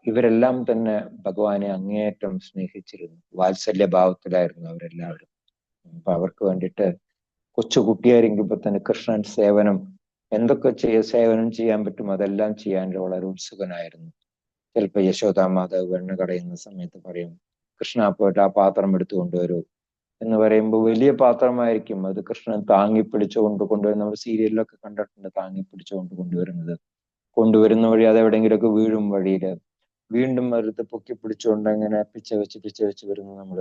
Speaker 1: ഇവരെല്ലാം തന്നെ ഭഗവാനെ അങ്ങേയറ്റം സ്നേഹിച്ചിരുന്നു. വാത്സല്യഭാവത്തിലായിരുന്നു അവരെല്ലാവരും. അപ്പൊ അവർക്ക് വേണ്ടിയിട്ട് കൊച്ചു കുട്ടിയായിരിക്കുമ്പോ തന്നെ കൃഷ്ണൻ സേവനം എന്തൊക്കെ സേവനം ചെയ്യാൻ പറ്റും അതെല്ലാം ചെയ്യാൻ വളരെ ഉത്സുകനായിരുന്നു. ചിലപ്പോ യശോദ മാതാവ് വെണ്ണ കടയുന്ന സമയത്ത് പറയും, കൃഷ്ണ പോയിട്ട് ആ പാത്രം എടുത്തു കൊണ്ടുവരൂ എന്ന് പറയുമ്പോൾ വലിയ പാത്രമായിരിക്കും. അത് കൃഷ്ണൻ താങ്ങി പിടിച്ചുകൊണ്ട് കൊണ്ടുവരുന്ന, നമ്മൾ സീരിയലിലൊക്കെ കണ്ടിട്ടുണ്ട്, താങ്ങി പിടിച്ചുകൊണ്ട് കൊണ്ടുവരുന്ന വഴി അത് എവിടെയെങ്കിലുമൊക്കെ വീഴും വഴിയില്. വീണ്ടും വെറുതെ പൊക്കി പിടിച്ചുകൊണ്ട് അങ്ങനെ പിച്ച വെച്ച് വരുന്നത് നമ്മൾ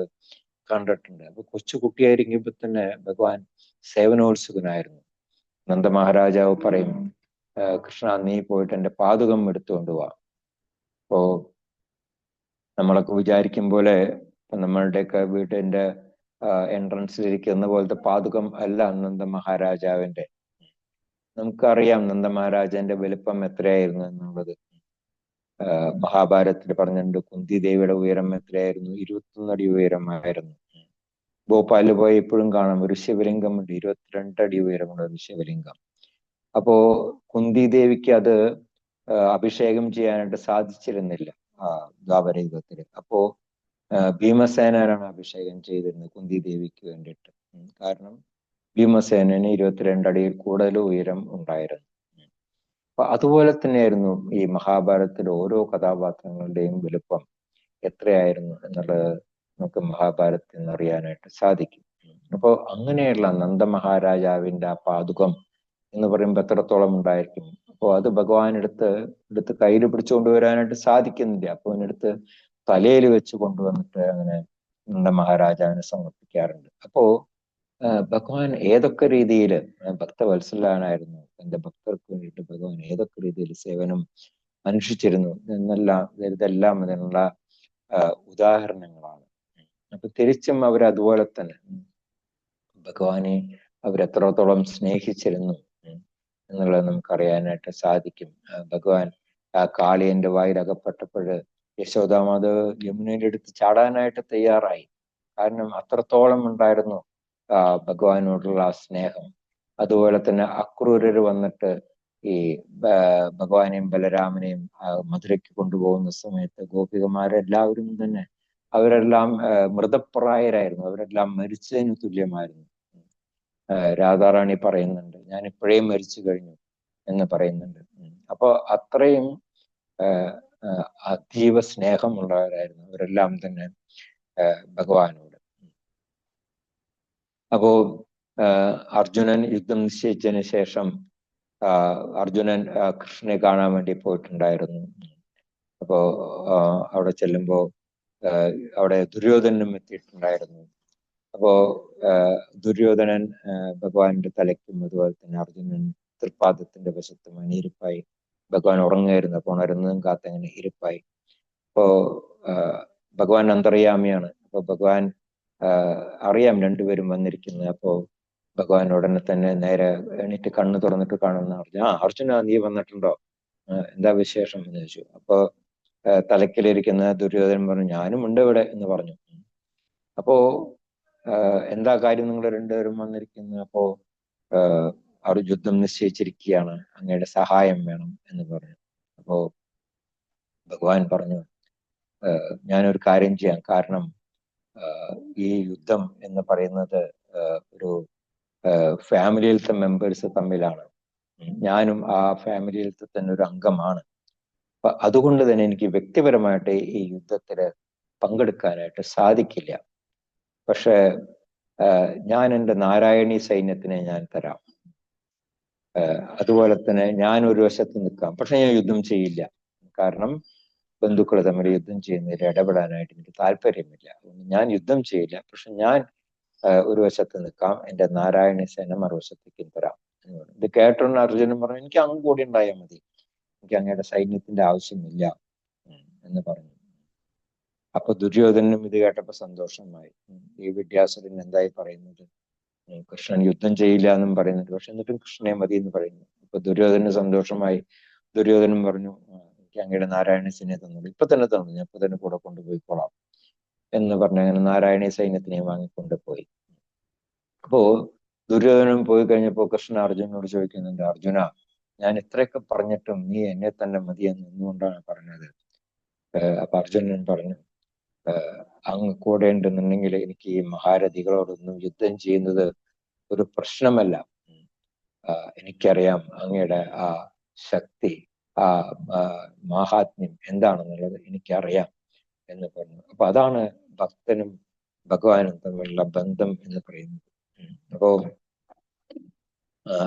Speaker 1: കണ്ടിട്ടുണ്ട്. അപ്പൊ കൊച്ചു കുട്ടിയായിരിക്കുമ്പോ തന്നെ ഭഗവാൻ സേവനോത്സുകനായിരുന്നു. നന്ദ മഹാരാജാവ് പറയും, കൃഷ്ണ നീ പോയിട്ട് എന്റെ പാതുകം എടുത്തുകൊണ്ട് വാ. അപ്പോ നമ്മളൊക്കെ വിചാരിക്കും പോലെ നമ്മളുടെയൊക്കെ വീട്ടിന്റെ എൻട്രൻസിലിരിക്കുന്ന പോലത്തെ പാതുകം അല്ല നന്ദ മഹാരാജാവിന്റെ. നമുക്കറിയാം നന്ദ മഹാരാജാന്റെ വലിപ്പം എത്രയായിരുന്നു എന്നുള്ളത്. മഹാഭാരതത്തിൽ പറഞ്ഞിട്ടുണ്ട്, കുന്തി ദേവിയുടെ ഉയരം എത്രയായിരുന്നു? 21 അടി ഉയരമായിരുന്നു. ഭോപ്പാലിൽ പോയി എപ്പോഴും കാണാം ഒരു ശിവലിംഗമുണ്ട്, 22 അടി ഉയരമുള്ള ഒരു ശിവലിംഗം. അപ്പോ കുന്തി ദേവിക്ക് അത് അഭിഷേകം ചെയ്യാനായിട്ട് സാധിച്ചിരുന്നില്ല ദ്വാപരയുഗത്തില്. അപ്പോ ഭീമസേനനാണ് അഭിഷേകം ചെയ്തിരുന്നത് കുന്തി ദേവിക്ക് വേണ്ടിയിട്ട്. കാരണം ഭീമസേനന് 22 അടിയിൽ കൂടുതൽ ഉയരം ഉണ്ടായിരുന്നു. അപ്പൊ അതുപോലെ തന്നെയായിരുന്നു ഈ മഹാഭാരതത്തിലെ ഓരോ കഥാപാത്രങ്ങളുടെയും വലുപ്പം എത്രയായിരുന്നു എന്നുള്ളത് നമുക്ക് മഹാഭാരതത്തിൽ നിന്ന് അറിയാനായിട്ട് സാധിക്കും. അപ്പോൾ അങ്ങനെയുള്ള നന്ദ മഹാരാജാവിന്റെ ആ പാതുകം എന്ന് പറയുമ്പോൾ എത്രത്തോളം ഉണ്ടായിരിക്കും. അപ്പോൾ അത് ഭഗവാൻ എടുത്ത് കയ്യിൽ പിടിച്ചുകൊണ്ട് വരാനായിട്ട് സാധിക്കുന്നില്ല. അപ്പൊ അതിനടുത്ത് തലയിൽ വെച്ച് കൊണ്ടുവന്നിട്ട് അങ്ങനെ നന്ദ മഹാരാജാവിനെ സമർപ്പിക്കാറുണ്ട്. അപ്പോ ഭഗവാൻ ഏതൊക്കെ രീതിയിൽ ഭക്തവത്സലനായിരുന്നു, തന്റെ ഭക്തർക്ക് വേണ്ടിയിട്ട് ഭഗവാൻ ഏതൊക്കെ രീതിയിൽ സേവനം അനുഷ്ഠിച്ചിരുന്നു ഇതെല്ലാം അതിനുള്ള ഉദാഹരണങ്ങളാണ്. അപ്പൊ തിരിച്ചും അവരതുപോലെ തന്നെ ഭഗവാനെ അവരെത്രത്തോളം സ്നേഹിച്ചിരുന്നു എന്നുള്ളത് നമുക്കറിയാനായിട്ട് സാധിക്കും. ഭഗവാൻ ആ കാളിയന്റെ വായിൽ അകപ്പെട്ടപ്പോൾ യശോദാമാതാവ് യമുനയുടെ അടുത്ത് ചാടാനായിട്ട് തയ്യാറായി. കാരണം അത്രത്തോളം ഉണ്ടായിരുന്നു ഭഗവാനോടുള്ള ആ സ്നേഹം. അതുപോലെ തന്നെ അക്രൂരർ വന്നിട്ട് ഈ ഭഗവാനെയും ബലരാമനെയും മധുരയ്ക്ക് കൊണ്ടുപോകുന്ന സമയത്ത് ഗോപികമാരെല്ലാവരും തന്നെ അവരെല്ലാം മൃതപ്രായരായിരുന്നു, അവരെല്ലാം മരിച്ചതിന് തുല്യമായിരുന്നു. രാധാറാണി പറയുന്നുണ്ട്, ഞാൻ ഇപ്പോഴേ മരിച്ചു കഴിഞ്ഞു എന്ന് പറയുന്നുണ്ട്. അപ്പൊ അത്രയും അതീവ സ്നേഹമുള്ളവരായിരുന്നു അവരെല്ലാം തന്നെ ഭഗവാനോട്. അപ്പോ അർജുനൻ യുദ്ധം നിശ്ചയിച്ചതിന് ശേഷം അർജുനൻ കൃഷ്ണനെ കാണാൻ വേണ്ടി പോയിട്ടുണ്ടായിരുന്നു. അപ്പോ അവിടെ ചെല്ലുമ്പോ അവിടെ ദുര്യോധനും എത്തിയിട്ടുണ്ടായിരുന്നു. അപ്പോ ദുര്യോധനൻ ഭഗവാന്റെ തലയ്ക്കും അതുപോലെ തന്നെ അർജുനൻ തൃപ്പാദത്തിന്റെ വശത്തും അനിരിപ്പായി. ഭഗവാൻ ഉറങ്ങുമായിരുന്നു, അപ്പൊ ഉണരുന്നതും കാത്തങ്ങനെ ഇരിപ്പായി. അപ്പോ ഭഗവാൻ അന്തർയാമിയാണ്. അപ്പൊ ഭഗവാൻ അറിയാം രണ്ടുപേരും വന്നിരിക്കുന്നത്. അപ്പോ ഭഗവാൻ ഉടനെ തന്നെ നേരെ എണീറ്റ് കണ്ണ് തുറന്നിട്ട് കാണുന്ന അർജുന നീ വന്നിട്ടുണ്ടോ, എന്താ വിശേഷം എന്ന് ചോദിച്ചു. അപ്പോ തലക്കിലിരിക്കുന്ന ദുര്യോധനൻ പറഞ്ഞു, ഞാനും ഉണ്ട് ഇവിടെ എന്ന് പറഞ്ഞു. അപ്പോ എന്താ കാര്യം, നിങ്ങൾ രണ്ടുപേരും വന്നിരിക്കുന്നത്? അപ്പോ അവർ യുദ്ധം നിശ്ചയിച്ചിരിക്കുകയാണ്, അങ്ങയുടെ സഹായം വേണം എന്ന് പറഞ്ഞു. അപ്പോ ഭഗവാൻ പറഞ്ഞു, ഞാനൊരു കാര്യം ചെയ്യാം. കാരണം ഈ യുദ്ധം എന്ന് പറയുന്നത് ഒരു ഫാമിലിയിലത്തെ മെമ്പേഴ്സ് തമ്മിലാണ്. ഞാനും ആ ഫാമിലിയിലത്തെ തന്നെ ഒരു അംഗമാണ്. അപ്പൊ അതുകൊണ്ട് തന്നെ എനിക്ക് വ്യക്തിപരമായിട്ട് ഈ യുദ്ധത്തില് പങ്കെടുക്കാനായിട്ട് സാധിക്കില്ല. പക്ഷെ ഞാൻ എൻ്റെ നാരായണീ സൈന്യത്തിനെ ഞാൻ തരാം. അതുപോലെ തന്നെ ഞാൻ ഒരു വശത്ത് നിൽക്കാം, പക്ഷെ ഞാൻ യുദ്ധം ചെയ്യില്ല. കാരണം ബന്ധുക്കൾ തമ്മിൽ യുദ്ധം ചെയ്യുന്നതിൽ ഇടപെടാനായിട്ട് എനിക്ക് താല്പര്യമില്ല. ഞാൻ യുദ്ധം ചെയ്യില്ല, പക്ഷെ ഞാൻ ഒരു വശത്ത് നിൽക്കാം, എൻ്റെ നാരായണ സേന മറുവശത്തേക്ക് തരാം എന്ന് പറഞ്ഞു. ഇത് കേട്ടോണ്ട് അർജുനൻ പറഞ്ഞു, എനിക്ക് അങ്ങ് കൂടി ഉണ്ടായാൽ മതി, എനിക്ക് അങ്ങയുടെ സൈന്യത്തിന്റെ ആവശ്യമില്ല എന്ന് പറഞ്ഞു. അപ്പൊ ദുര്യോധനും ഇത് കേട്ടപ്പോ സന്തോഷമായി. ഈ വിദ്യാസുരൻ എന്തായി പറയുന്നത്, കൃഷ്ണൻ യുദ്ധം ചെയ്യില്ല എന്നും പറയുന്നുണ്ട്, പക്ഷെ എന്നിട്ടും കൃഷ്ണനെ മതി എന്ന് പറയുന്നു. അപ്പൊ ദുര്യോധനന് സന്തോഷമായി. ദുര്യോധനൻ പറഞ്ഞു, എനിക്ക് അങ്ങയുടെ നാരായണ സൈന്യം തന്നോളൂ, ഇപ്പൊ തന്നെ തന്നു, ഞാൻ ഇപ്പൊ തന്നെ കൂടെ കൊണ്ടുപോയിക്കോളാം എന്ന് പറഞ്ഞ് അങ്ങനെ നാരായണീയ സൈന്യത്തിനെ വാങ്ങിക്കൊണ്ട് പോയി. അപ്പോ ദുര്യോധനൻ പോയി കഴിഞ്ഞപ്പോ കൃഷ്ണൻ അർജുനനോട് ചോദിക്കുന്നുണ്ട്, അർജുന, ഞാൻ ഇത്രയൊക്കെ പറഞ്ഞിട്ടും നീ എന്നെ തന്നെ മതിയെന്ന് എന്തുകൊണ്ടാണ് പറഞ്ഞത്? അപ്പൊ അർജുനൻ പറഞ്ഞു, അങ്ങ് കൂടെ ഉണ്ടെന്നുണ്ടെങ്കിൽ എനിക്ക് ഈ മഹാരഥികളോടൊന്നും യുദ്ധം ചെയ്യുന്നത് ഒരു പ്രശ്നമല്ല. എനിക്കറിയാം അങ്ങയുടെ ആ ശക്തി, ആ മാഹാത്മ്യം എന്താണെന്നുള്ളത് എനിക്കറിയാം എന്ന് പറഞ്ഞു. അപ്പൊ അതാണ് ഭക്തനും ഭഗവാനും തമ്മിലുള്ള ബന്ധം എന്ന് പറയുന്നത്. അപ്പോ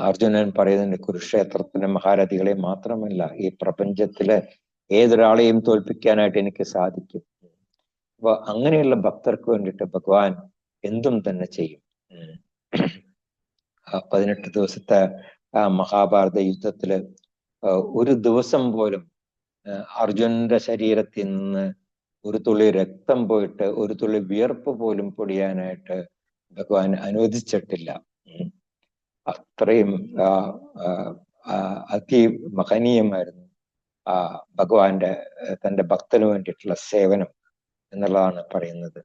Speaker 1: അർജുനൻ പറയുന്നുണ്ട്, കുരുക്ഷേത്രത്തിലെ മഹാരഥികളെ മാത്രമല്ല ഈ പ്രപഞ്ചത്തിലെ ഏതൊരാളെയും തോൽപ്പിക്കാനായിട്ട് എനിക്ക് സാധിക്കും. അപ്പൊ അങ്ങനെയുള്ള ഭക്തർക്ക് വേണ്ടിയിട്ട് ഭഗവാൻ എന്തും തന്നെ ചെയ്യും. 18 ദിവസത്തെ മഹാഭാരത യുദ്ധത്തില് ഒരു ദിവസം പോലും അർജുനന്റെ ശരീരത്തിൽ നിന്ന് ഒരു തുള്ളി രക്തം പോയിട്ട് ഒരു തുള്ളി വിയർപ്പ് പോലും പൊടിയാനായിട്ട് ഭഗവാൻ അനുവദിച്ചിട്ടില്ല. അത്രയും അതിമഹനീയമായിരുന്നു ഭഗവാന്റെ തന്റെ ഭക്തന് വേണ്ടിയിട്ടുള്ള സേവനം എന്നുള്ളതാണ് പറയുന്നത്.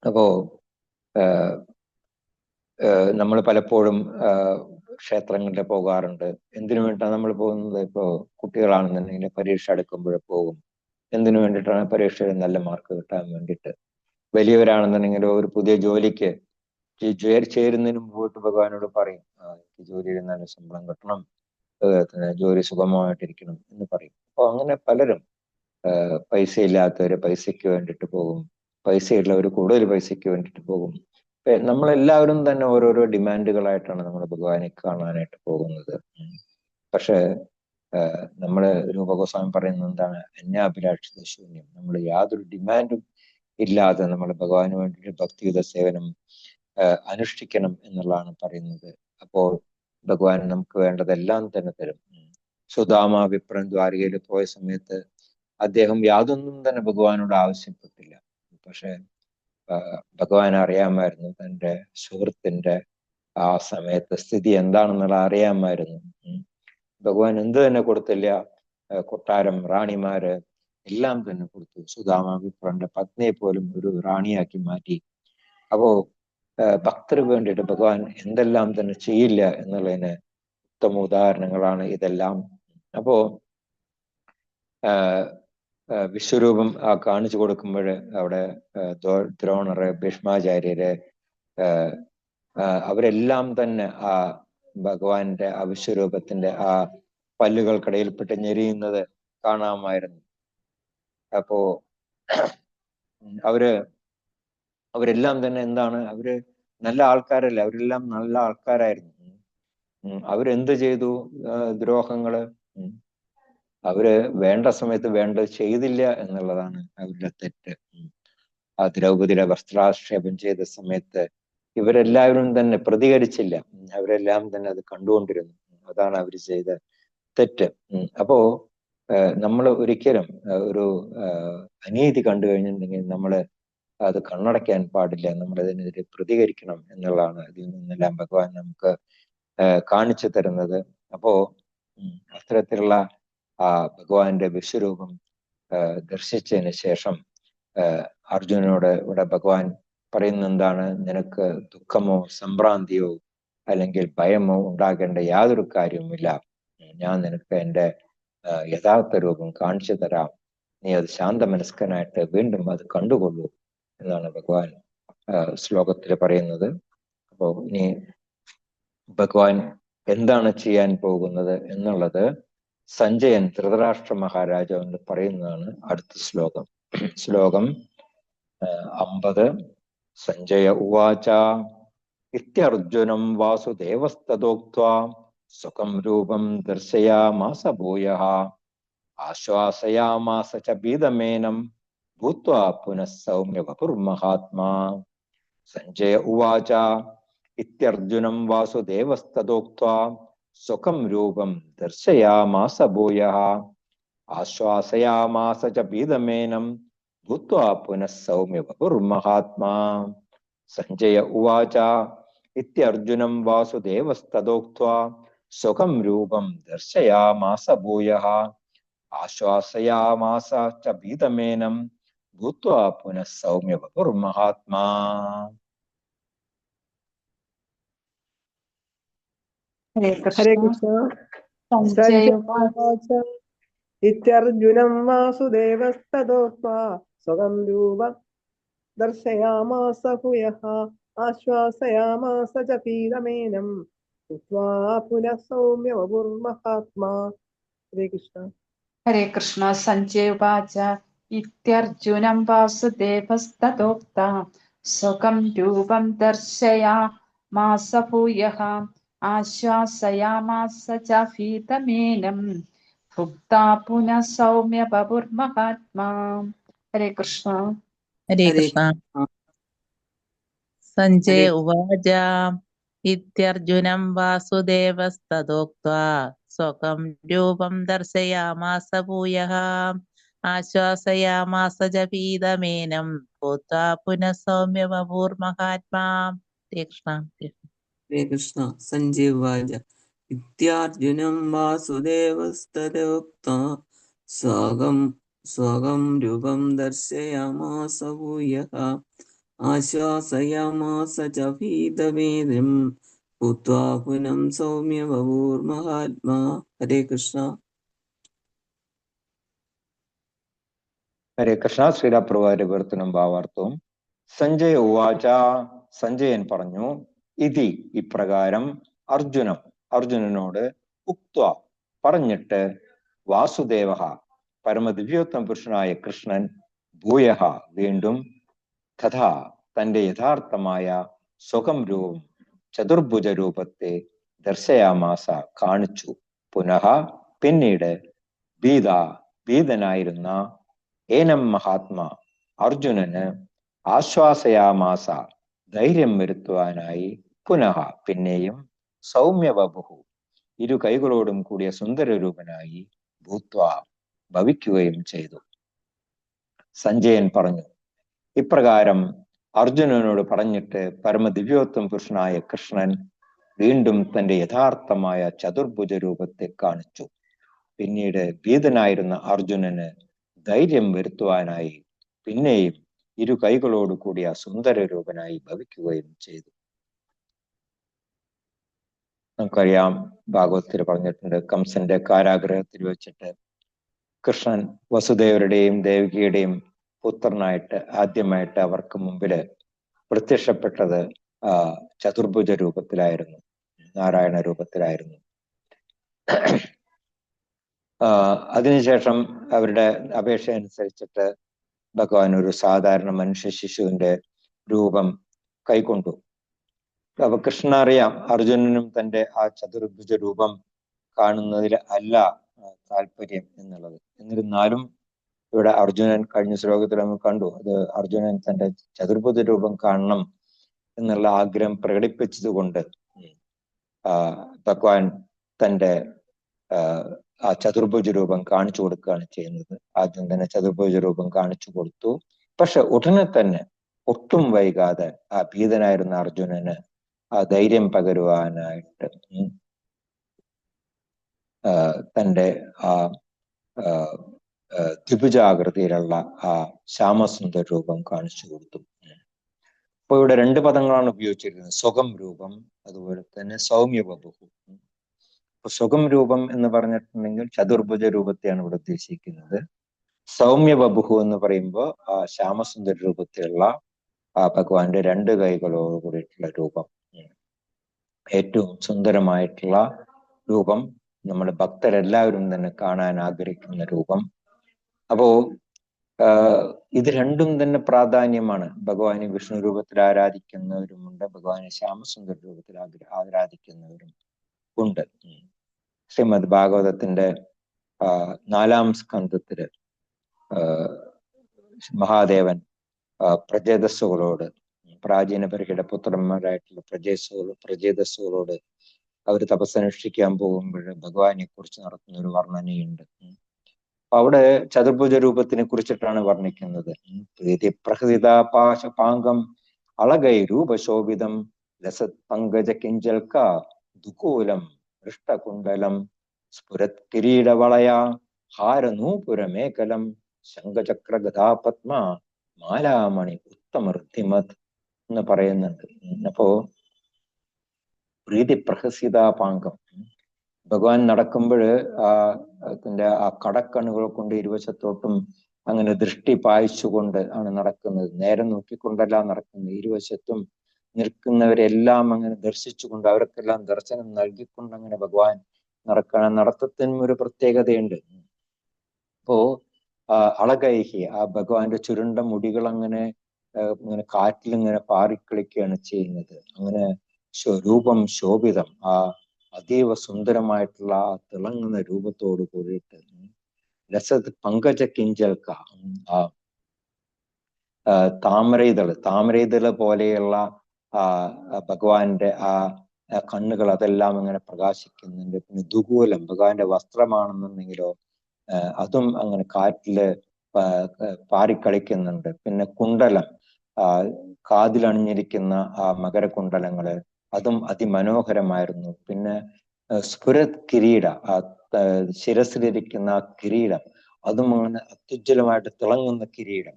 Speaker 1: അപ്പോ നമ്മൾ പലപ്പോഴും ക്ഷേത്രങ്ങളിൽ പോകാറുണ്ട്. എന്തിനു വേണ്ടിയിട്ടാണ് നമ്മൾ പോകുന്നത്? ഇപ്പോൾ കുട്ടികളാണെന്നുണ്ടെങ്കിൽ പരീക്ഷ അടുക്കുമ്പോൾ പോകും. എന്തിനു വേണ്ടിയിട്ടാണ്? പരീക്ഷയിൽ നല്ല മാർക്ക് കിട്ടാൻ വേണ്ടിയിട്ട്. വലിയവരാണെന്നുണ്ടെങ്കിൽ ഒരു പുതിയ ജോലിക്ക് ചേരുന്നതിന് മുമ്പോട്ട് ഭഗവാനോട് പറയും, എനിക്ക് ജോലിയിൽ നല്ല ശമ്പളം കിട്ടണം, ജോലി സുഗമമായിട്ടിരിക്കണം എന്ന് പറയും. അപ്പൊ അങ്ങനെ പലരും പൈസ ഇല്ലാത്തവര് പൈസയ്ക്ക് വേണ്ടിയിട്ട് പോകും, പൈസയുള്ളവർ കൂടുതൽ പൈസയ്ക്ക് വേണ്ടിയിട്ട് പോകും. നമ്മളെല്ലാവരും തന്നെ ഓരോരോ ഡിമാൻഡുകളായിട്ടാണ് നമ്മൾ ഭഗവാനെ കാണാനായിട്ട് പോകുന്നത്. പക്ഷെ നമ്മള് രൂപഗോസ്വാമി പറയുന്നത് എന്താണ്? അന്യാഭിലാഷിത ശൂന്യം. നമ്മൾ യാതൊരു ഡിമാൻഡും ഇല്ലാതെ നമ്മൾ ഭഗവാന് വേണ്ടിയിട്ട് ഭക്തിയുത സേവനം അനുഷ്ഠിക്കണം എന്നുള്ളതാണ് പറയുന്നത്. അപ്പോൾ ഭഗവാൻ നമുക്ക് വേണ്ടതെല്ലാം തന്നെ തരും. സുദാമ വിപ്രൻ ദ്വാരകയിൽ പോയ സമയത്ത് അദ്ദേഹം യാതൊന്നും തന്നെ ഭഗവാനോട് ആവശ്യപ്പെട്ടില്ല. പക്ഷെ ഭഗവാൻ അറിയാമായിരുന്നു തൻ്റെ സുഹൃത്തിന്റെ ആ സമയത്ത് സ്ഥിതി എന്താണെന്നുള്ള അറിയാമായിരുന്നു. ഭഗവാൻ എന്ത് തന്നെ കൊടുത്തില്ല, കൊട്ടാരം, റാണിമാര് എല്ലാം തന്നെ കൊടുത്തു. സുദാമ വിപ്രന്റെ പത്നിയെ പോലും ഒരു റാണിയാക്കി മാറ്റി. അപ്പോ ഭക്തർക്ക് വേണ്ടിയിട്ട് ഭഗവാൻ എന്തെല്ലാം തന്നെ ചെയ്യില്ല എന്നുള്ളതിന് ഉത്തമ ഉദാഹരണങ്ങളാണ് ഇതെല്ലാം. അപ്പോ വിശ്വരൂപം കാണിച്ചു കൊടുക്കുമ്പോൾ അവിടെ ദ്രോണര്, ഭീഷ്മാചാര്യര്, അവരെല്ലാം തന്നെ ആ ഭഗവാന്റെ ആ വിശ്വരൂപത്തിന്റെ ആ പല്ലുകൾക്കിടയിൽപ്പെട്ട് ഞെരിയുന്നത് കാണാമായിരുന്നു. അപ്പോ അവരെല്ലാം തന്നെ എന്താണ്, അവര് നല്ല ആൾക്കാരല്ല, അവരെല്ലാം നല്ല ആൾക്കാരായിരുന്നു. അവരെന്ത് ചെയ്തു? ദ്രോഹങ്ങള്. അവര് വേണ്ട സമയത്ത് വേണ്ടത് ചെയ്തില്ല എന്നുള്ളതാണ് അവരുടെ തെറ്റ്. ആ ദ്രൗപദിയുടെ വസ്ത്രാക്ഷേപം ചെയ്ത സമയത്ത് ഇവരെല്ലാവരും തന്നെ പ്രതികരിച്ചില്ല. അവരെല്ലാം തന്നെ അത് കണ്ടുകൊണ്ടിരുന്നു. അതാണ് അവർ ചെയ്ത തെറ്റ്. അപ്പോ നമ്മൾ ഒരിക്കലും ഒരു അനീതി കണ്ടു കഴിഞ്ഞിട്ടുണ്ടെങ്കിൽ നമ്മൾ അത് കണ്ണടയ്ക്കാൻ പാടില്ല, നമ്മൾ അതിനെതിരെ പ്രതികരിക്കണം എന്നുള്ളതാണ് ഇതിൽ നിന്നെല്ലാം ഭഗവാൻ നമുക്ക് കാണിച്ചു തരുന്നത്. അപ്പോ അത്തരത്തിലുള്ള ആ ഭഗവാന്റെ വിശ്വരൂപം ദർശിച്ചതിന് ശേഷം അർജുനനോട് ഇവിടെ ഭഗവാൻ പറയുന്ന എന്താണ്, നിനക്ക് ദുഃഖമോ സംഭ്രാന്തിയോ അല്ലെങ്കിൽ ഭയമോ ഉണ്ടാകേണ്ട യാതൊരു കാര്യവുമില്ല. ഞാൻ നിനക്ക് എൻ്റെ യഥാർത്ഥ രൂപം കാണിച്ചു തരാം. നീ അത് ശാന്തമനസ്കനായിട്ട് വീണ്ടും അത് കണ്ടുകൊള്ളൂ എന്നാണ് ഭഗവാൻ ശ്ലോകത്തിൽ പറയുന്നത്. അപ്പോ ഇനി ഭഗവാൻ എന്താണ് ചെയ്യാൻ പോകുന്നത് എന്നുള്ളത് സഞ്ജയൻ ധൃതരാഷ്ട്ര മഹാരാജാവിനോട് പറയുന്നതാണ് അടുത്ത ശ്ലോകം. ശ്ലോകം 50. സഞ്ജയ ഉവാച ഇത്യർജുനം വാസുദേവസ്തദോക്ത്വാ സുഖം രൂപം ദർശയാമാസ ഭൂയഃ ആശ്വാസയാമാസ ച ഭീതമേനം ഭൂത്വാ പുനഃ സൗമ്യ വപുർമഹാത്മാ. സഞ്ജയ ഉവാച ഇത്യർജുനം വാസുദേവസ്തദോക്ത്വാ സുഖം രൂപം ദർശയാമാസ ഭൂയഃ ആശ്വാസയാമാസ ച ഭീതമേനം ഭൂത്വാ പുനഃ സൗമ്യ വപുർമഹാത്മാ. സഞ്ജയ ഉവാച ഇത്യർജുനം വാസുദേവസ്തദോക്ത്വാ സുഖം രൂപം ദർശയാമാസ ഭൂയഃ ആശ്വാസയാമാസ ച ഭീതമേനം ഭൂത്വാ പുനഃ സൗമ്യ വപുർമഹാത്മാ.
Speaker 3: ഹരേ
Speaker 5: ഹരേ
Speaker 3: കൃഷ്ണ.
Speaker 5: കൃഷ്ണ.
Speaker 3: സഞ്ജയ
Speaker 5: സഞ്ജയോവാച ഇത്യർജുനം വാസുദേവസ്തദോക്ത്വാ സ്വകം രൂപ ദർശയാമാസ ഭൂയഃ ആശ്വാസയാമാസ ച പീതമേനം ഭൂത്വാ പുനഃ സൗമ്യ വപുർമഹാത്മാ. ഹരേ കൃഷ്ണ.
Speaker 3: ഹരേ കൃഷ്ണ. സഞ്ജയ ഉവാച ഇത്യർജുനം വാസുദേവസ്തദോക്ത്വാ സുഖം രൂപം ദർശയാമാസ ഭൂയഃ ആശ്വാസയാമാസ ച ഭീതമേനം ഭുക്താ പുനഃ സൗമ്യ വപുർമഹാത്മാ. ഹരേ കൃഷ്ണ.
Speaker 9: ഹരേ
Speaker 2: ഹരേ
Speaker 9: കൃഷ്ണ.
Speaker 2: കൃഷ്ണ.
Speaker 9: സഞ്ജയ
Speaker 2: ഹരേ
Speaker 9: ഉവാച ഇത്യർജുനം വാസുദേവസ്തദോക്ത്വാ സ്വകം രൂപം ദർശയാമാസ ഭൂയഃ ആശ്വാസയാമാസ ച പീതമേനം ഭൂത്വാ പുനഃ സൗമ്യ വപുർമഹാത്മാ. ഹരേ കൃഷ്ണ.
Speaker 2: ഹരേ കൃഷ്ണ. സഞ്ജയ ഉവാച ഇത്യാർജുനം വാസുദേവസ്തദോക്ത്വാ സ്വകം രൂപം ദർശയാമാസ ഭൂയഃ ആശ്വാസയാമാസ ച ഭീതമേനം ഭൂത്വാ പുനഃ സൗമ്യ വപുർമഹാത്മാ. ഹരേ കൃഷ്ണ.
Speaker 1: ഹരേ കൃഷ്ണ. ശ്രീരാപ്രഭാരുടെ വിവർത്തനം ഭാവാർത്ഥവും. സഞ്ജയ ഉവാച, സഞ്ജയൻ പറഞ്ഞു, ഇതി ഇപ്രകാരം, അർജുനനോട് ഉക്ത്വ പറഞ്ഞിട്ട്, വാസുദേവ പരമദിവ്യോത്തമ പുരുഷനായ കൃഷ്ണൻ ഭൂയഃ വീണ്ടും തഥാ തന്റെ യഥാർത്ഥമായ സുഖം രൂപം ചതുർഭുജ രൂപത്തെ ദർശയാമാസ കാണിച്ചു. പുനഃ പിന്നീട് ഭീതനായിരുന്ന ഏനം മഹാത്മാ അർജുനന് ആശ്വാസയാമാസ ധൈര്യം വരുത്തുവാനായി പുനഃ പിന്നെയും സൗമ്യവപുഹു ഇരു കൈകളോടും കൂടിയ സുന്ദരരൂപനായി ഭൂത്വ ഭവിക്കുകയും ചെയ്തു. സഞ്ജയൻ പറഞ്ഞു, ഇപ്രകാരം അർജുനനോട് പറഞ്ഞിട്ട് പരമദിവ്യോത്തമ പുരുഷനായ കൃഷ്ണൻ വീണ്ടും തന്റെ യഥാർത്ഥമായ ചതുർഭുജ രൂപത്തെ കാണിച്ചു. പിന്നീട് ഭീതനായിരുന്ന അർജുനന് ധൈര്യം വരുത്തുവാനായി പിന്നെയും ഇരു കൈകളോട് കൂടിയ സുന്ദര രൂപനായി ഭവിക്കുകയും ചെയ്തു. നമുക്കറിയാം, ഭാഗവതത്തിൽ പറഞ്ഞിട്ടുണ്ട്, കംസന്റെ കാരാഗ്രഹത്തിൽ വെച്ചിട്ട് കൃഷ്ണൻ വസുദേവരുടെയും ദേവകിയുടെയും പുത്രനായിട്ട് ആദ്യമായിട്ട് അവർക്ക് മുമ്പില് പ്രത്യക്ഷപ്പെട്ടത് ചതുർഭുജ രൂപത്തിലായിരുന്നു, നാരായണ രൂപത്തിലായിരുന്നു. അതിനുശേഷം അവരുടെ അപേക്ഷ അനുസരിച്ചിട്ട് ഭഗവാൻ ഒരു സാധാരണ മനുഷ്യ ശിശുവിന്റെ രൂപം കൈക്കൊണ്ടു. അപ്പൊ കൃഷ്ണൻ അറിയാം അർജുനനും തന്റെ ആ ചതുർഭുജ രൂപം കാണുന്നതിൽ അല്ല താല്പര്യം എന്നുള്ളത്. എന്നിരുന്നാലും ഇവിടെ അർജുനൻ, കഴിഞ്ഞ ശ്ലോകത്തിൽ നമ്മൾ കണ്ടു, അത് അർജുനൻ തന്റെ ചതുർഭുജ രൂപം കാണണം എന്നുള്ള ആഗ്രഹം പ്രകടിപ്പിച്ചത് കൊണ്ട് ഭഗവാൻ തന്റെ ആ ചതുർഭുജ രൂപം കാണിച്ചു കൊടുക്കുകയാണ് ചെയ്യുന്നത്. ആദ്യം തന്നെ ചതുർഭുജ രൂപം കാണിച്ചു കൊടുത്തു. പക്ഷെ ഉടനെ തന്നെ ഒട്ടും വൈകാതെ ആ ഭീതനായിരുന്ന അർജുനന് ആ ധൈര്യം പകരുവാനായിട്ട് തന്റെ ആ ദ്വിഭുജാകൃതിയിലുള്ള ആ ശ്യാമസുന്ദര രൂപം കാണിച്ചു കൊടുത്തു. അപ്പൊ ഇവിടെ രണ്ട് പദങ്ങളാണ് ഉപയോഗിച്ചിരിക്കുന്നത്, സ്വകം രൂപം, അതുപോലെ തന്നെ സൗമ്യവപുഹു. അപ്പൊ സ്വകം രൂപം എന്ന് പറഞ്ഞിട്ടുണ്ടെങ്കിൽ ചതുർഭുജ രൂപത്തെയാണ് ഇവിടെ ഉദ്ദേശിക്കുന്നത്. സൗമ്യവപുഹു എന്ന് പറയുമ്പോൾ ആ ശ്യാമസുന്ദര രൂപത്തിലുള്ള ആ ഭഗവാന്റെ രണ്ട് കൈകളോട് കൂടിയിട്ടുള്ള രൂപം, ഏറ്റവും സുന്ദരമായിട്ടുള്ള രൂപം, നമ്മുടെ ഭക്തരെല്ലാവരും തന്നെ കാണാൻ ആഗ്രഹിക്കുന്ന രൂപം. അപ്പോ ഇത് രണ്ടും തന്നെ പ്രാധാന്യമാണ്. ഭഗവാനെ വിഷ്ണു രൂപത്തിൽ ആരാധിക്കുന്നവരുമുണ്ട്, ഭഗവാനെ ശ്യാമസുന്ദര രൂപത്തിൽ ആരാധിക്കുന്നവരും ഉണ്ട്. ശ്രീമദ് ഭാഗവതത്തിന്റെ 4-ാം സ്കന്ധത്തില് മഹാദേവൻ പ്രജേതസ്സുകളോട്, പ്രാചീന പരിയുടെ പുത്രന്മാരായിട്ടുള്ള പ്രജേതസ്സുകളോട് അവർ തപസ്സനുഷ്ഠിക്കാൻ പോകുമ്പോൾ ഭഗവാനെ കുറിച്ച് നടത്തുന്ന ഒരു വർണ്ണനയുണ്ട്. അപ്പൊ അവിടെ ചതുർഭുജ രൂപത്തിനെ കുറിച്ചിട്ടാണ് വർണ്ണിക്കുന്നത്. പ്രീതി പ്രഹൃതിത പാശപാംഗം അളകൈ രൂപശോഭിതം ലസത് പങ്കജ കിഞ്ചൽക്ക ദുകൂലം പൃഷ്ടകുണ്ടലം സ്ഫുരത് കിരീടവളയ ഹാരനൂപുരമേഖലം ശംഖചക്ര ഗദാപത്മ മാലാമണി ഉത്തമൃദ്ധിമത് എന്ന് പറയുന്നുണ്ട്. അപ്പോ പ്രീതി പ്രഹസിതാപാംഗം, ഭഗവാൻ നടക്കുമ്പോൾ അതിന്റെ ആ കടക്കണ്ണുകൾ കൊണ്ട് ഇരുവശത്തോട്ടും അങ്ങനെ ദൃഷ്ടി പായിച്ചുകൊണ്ട് ആണ് നടക്കുന്നത്. നേരെ നോക്കിക്കൊണ്ടല്ല നടക്കുന്നത്, ഇരുവശത്തും നിൽക്കുന്നവരെല്ലാം അങ്ങനെ ദർശിച്ചുകൊണ്ട് അവർക്കെല്ലാം ദർശനം നൽകിക്കൊണ്ട് അങ്ങനെ ഭഗവാൻ നടക്കണം. നടത്തത്തിനും ഒരു പ്രത്യേകതയുണ്ട്. അപ്പോ അളകൈഹി, ആ ഭഗവാന്റെ ചുരുണ്ട മുടികൾ അങ്ങനെ ഇങ്ങനെ കാറ്റിലിങ്ങനെ പാറിക്കളിക്കുകയാണ് ചെയ്യുന്നത്. അങ്ങനെ രൂപം ശോഭിതം, ആ അതീവ സുന്ദരമായിട്ടുള്ള ആ തിളങ്ങുന്ന രൂപത്തോട് കൂടിയിട്ട് രസത് പങ്കജ കിഞ്ചൽക്ക, ആ താമരയിതള് പോലെയുള്ള ഭഗവാന്റെ ആ കണ്ണുകൾ അതെല്ലാം അങ്ങനെ പ്രകാശിക്കുന്നുണ്ട്. പിന്നെ ദുകൂലം, ഭഗവാന്റെ വസ്ത്രമാണെന്നുണ്ടെങ്കിലോ അതും അങ്ങനെ കാറ്റില് പാറിക്കളിക്കുന്നുണ്ട്. പിന്നെ കുണ്ടലം, കാതിലണിഞ്ഞിരിക്കുന്ന ആ മകരകുണ്ടലങ്ങള്, അതും അതിമനോഹരമായിരുന്നു. പിന്നെ സ്ഫുരത് കിരീട, ആ ശിരസിലിരിക്കുന്ന ആ കിരീടം, അതും അങ്ങനെ അത്യുജ്വലമായിട്ട് തിളങ്ങുന്ന കിരീടം.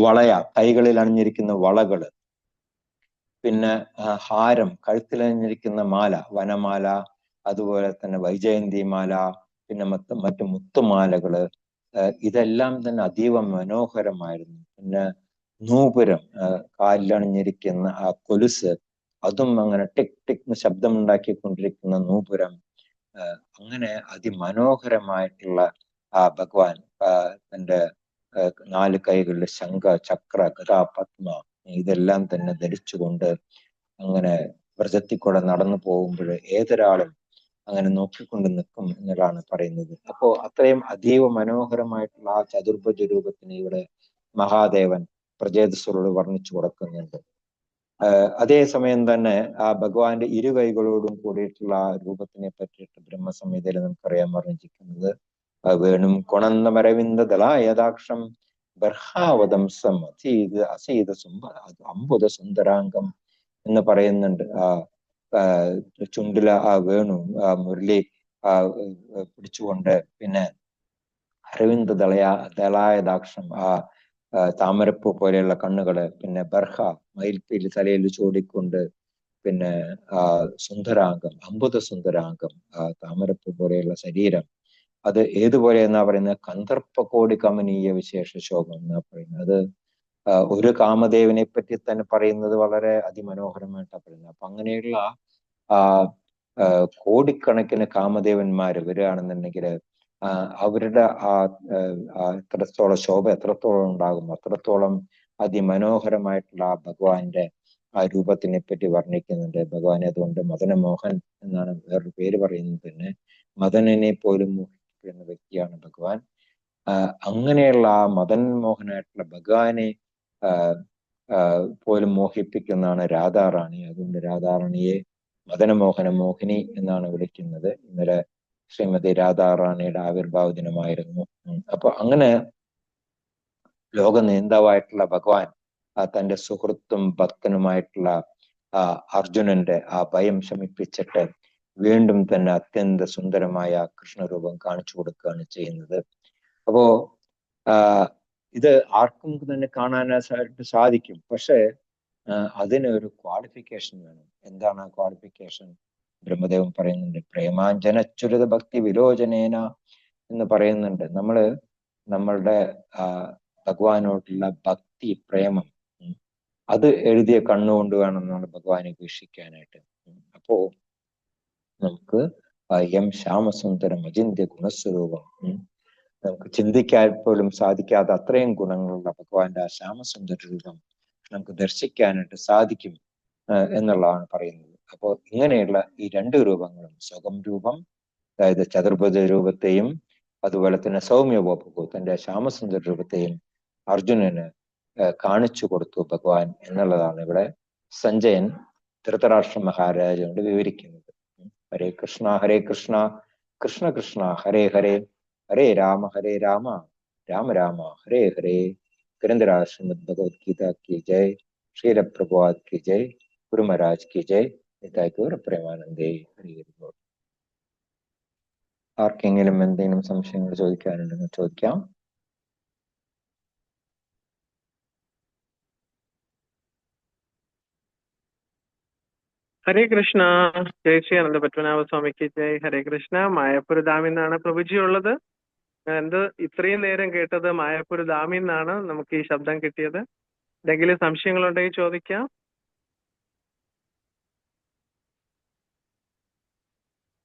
Speaker 1: വളയ, കൈകളിൽ അണിഞ്ഞിരിക്കുന്ന വളകള്. പിന്നെ ഹാരം, കഴുത്തിലണിഞ്ഞിരിക്കുന്ന മാല, വനമാല, അതുപോലെ തന്നെ വൈജയന്തി മാല, പിന്നെ മറ്റു മുത്തുമാലകള്, ഇതെല്ലാം തന്നെ അതീവ മനോഹരമായിരുന്നു. പിന്നെ നൂപുരം, കാലിലണിഞ്ഞിരിക്കുന്ന ആ കൊലുസ്, അതും അങ്ങനെ ടിക് ടിക് ശബ്ദം ഉണ്ടാക്കിക്കൊണ്ടിരിക്കുന്ന നൂപുരം. അങ്ങനെ അതിമനോഹരമായിട്ടുള്ള ആ ഭഗവാൻ തന്റെ 4 കൈകളിൽ ശംഖ, ചക്ര, ഗദ, പത്മ ഇതെല്ലാം തന്നെ ധരിച്ചുകൊണ്ട് അങ്ങനെ വ്രജത്തിൽ കൂടെ നടന്നു പോകുമ്പോൾ ഏതൊരാളും അങ്ങനെ നോക്കിക്കൊണ്ട് നിൽക്കും എന്നതാണ് പറയുന്നത്. അപ്പോ അത്രയും അതീവ മനോഹരമായിട്ടുള്ള ആ ചതുർഭുജ രൂപത്തിന് ഇവിടെ മഹാദേവൻ പ്രജേതസ്വരോട് വർണ്ണിച്ചു കൊടുക്കുന്നുണ്ട്. അതേസമയം തന്നെ ആ ഭഗവാന്റെ ഇരുകൈകളോടും കൂടിയിട്ടുള്ള ആ രൂപത്തിനെ പറ്റിയിട്ട് ബ്രഹ്മസംഹിതയിൽ നമുക്കറിയാൻ വർണ്ണിച്ചിരിക്കുന്നത്, വേണും കൊണന്ന മരവിന്ദ ദളായതാക്ഷം ബർഹാവതംസം അസീത അംബുദ സുന്ദരാംഗം എന്ന് പറയുന്നുണ്ട്. ചുണ്ടില ആ വേണു, ആ മുരളി പിടിച്ചുകൊണ്ട്, പിന്നെ അരവിന്ദ ദളായതാക്ഷം, ആ താമരപ്പൂ പോലെയുള്ള കണ്ണുകള്, പിന്നെ ബർഹ മയിൽപ്പീലി തലയിൽ ചൂടിക്കൊണ്ട്, പിന്നെ സുന്ദരാംഗം, അമ്പുത സുന്ദരാംഗം, താമരപ്പൂ പോലെയുള്ള ശരീരം, അത് ഏതുപോലെ എന്നാ പറയുന്നത്? കന്ദർപ്പ കോടി കമനീയ വിശേഷ ശോഭം എന്നാ പറയുന്നത്. അത് ഒരു കാമദേവനെ പറ്റി തന്നെ പറയുന്നത് വളരെ അതിമനോഹരമായിട്ടാണ് പറയുന്നത്. അപ്പൊ അങ്ങനെയുള്ള കോടിക്കണക്കിന് കാമദേവന്മാര് വരികയാണെന്നുണ്ടെങ്കിൽ അവരുടെ എത്രത്തോളം ശോഭ എത്രത്തോളം ഉണ്ടാകും, അത്രത്തോളം അതിമനോഹരമായിട്ടുള്ള ഭഗവാന്റെ ആ രൂപത്തിനെ പറ്റി വർണ്ണിക്കുന്നുണ്ട്. ഭഗവാൻ അതുകൊണ്ട് മദനമോഹൻ എന്നാണ് വേറൊരു പേര് പറയുന്നത് തന്നെ. മദനനെ പോലും മോഹിപ്പിക്കുന്ന വ്യക്തിയാണ് ഭഗവാൻ. അങ്ങനെയുള്ള ആ മദൻ മോഹനായിട്ടുള്ള ഭഗവാനെ പോലും മോഹിപ്പിക്കുന്നതാണ് രാധാറാണി. അതുകൊണ്ട് രാധാറാണിയെ മദനമോഹന മോഹിനി എന്നാണ് വിളിക്കുന്നത്. ഇന്നലെ ശ്രീമതി രാധാറാണിയുടെ ആവിർഭാവ ദിനമായിരുന്നു. അപ്പൊ അങ്ങനെ ലോക നേതാവായിട്ടുള്ള ഭഗവാൻ തന്റെ സുഹൃത്തും ഭക്തനുമായിട്ടുള്ള അർജുനന്റെ ആ ഭയം ശമിപ്പിച്ചിട്ട് വീണ്ടും തന്നെ അത്യന്ത സുന്ദരമായ കൃഷ്ണരൂപം കാണിച്ചു കൊടുക്കുകയാണ് ചെയ്യുന്നത്. അപ്പോ ഇത് ആർക്കും തന്നെ കാണാനായിട്ട് സാധിക്കും. പക്ഷെ അതിന് ഒരു ക്വാളിഫിക്കേഷൻ വേണം. എന്താണ് ആ ക്വാളിഫിക്കേഷൻ? ബ്രഹ്മദേവൻ പറയുന്നുണ്ട്, പ്രേമാഞ്ജനച്ചുരിത ഭക്തി വിലോചനേന എന്ന് പറയുന്നുണ്ട്. നമ്മളുടെ ഭഗവാനോടുള്ള ഭക്തി, പ്രേമം, അത് എഴുതിയ കണ്ണുകൊണ്ട് വേണം നമ്മൾ ഭഗവാനെ വീക്ഷിക്കാനായിട്ട്. അപ്പോ നമുക്ക് എം ശ്യാമസുന്ദരം അചിന്ത്യ ഗുണസ്വരൂപം, നമുക്ക് ചിന്തിക്കാൻ പോലും സാധിക്കാതെ അത്രയും ഗുണങ്ങളുള്ള ഭഗവാന്റെ ആ ശ്യാമസുന്ദര രൂപം നമുക്ക് ദർശിക്കാനായിട്ട് സാധിക്കും എന്നുള്ളതാണ് പറയുന്നത്. അപ്പോൾ ഇങ്ങനെയുള്ള ഈ രണ്ട് രൂപങ്ങളും, സ്വകം രൂപം, അതായത് ചതുർഭുജ രൂപത്തെയും അതുപോലെ തന്നെ സൗമ്യവപു തന്റെ ശ്യാമസുന്ദര രൂപത്തെയും അർജുനന് കാണിച്ചു കൊടുത്തു ഭഗവാൻ എന്നുള്ളതാണ് ഇവിടെ സഞ്ജയൻ ധൃതരാഷ്ട്ര മഹാരാജയോട് വിവരിക്കുന്നത്. ഹരേ കൃഷ്ണ ഹരേ കൃഷ്ണ കൃഷ്ണ കൃഷ്ണ ഹരേ ഹരേ ഹരേ രാമ രാമ രാമ ഹരേ ഹരേ. ഗ്രന്ഥരാജ ശ്രീമദ് ഭഗവത്ഗീത की जय. श्रील प्रभुपाद की जय. गुरु महाराज की जय. निताय गौर പ്രേമാനന്ദേ. ഹരി ഹരി. ആർക്കെങ്കിലും എന്തെങ്കിലും സംശയങ്ങൾ ചോദിക്കാനുണ്ടെങ്കിൽ ചോദിക്കാം.
Speaker 10: ഹരേ കൃഷ്ണ. ജയ് ശ്രീ അനന്ത പത്മനാഭ സ്വാമിക്ക് ജയ്. ഹരേ കൃഷ്ണ. മായാപ്പൂർ ഡാമിൽ നിന്നാണ് പ്രഭുജി ഉള്ളത്. ഇത്രയും നേരം കേട്ടത് മായാപ്പൂർ ഡാമിൽ നിന്നാണ് നമുക്ക് ഈ ശബ്ദം കിട്ടിയത്. എന്തെങ്കിലും സംശയങ്ങളുണ്ടെങ്കിൽ ചോദിക്കാം.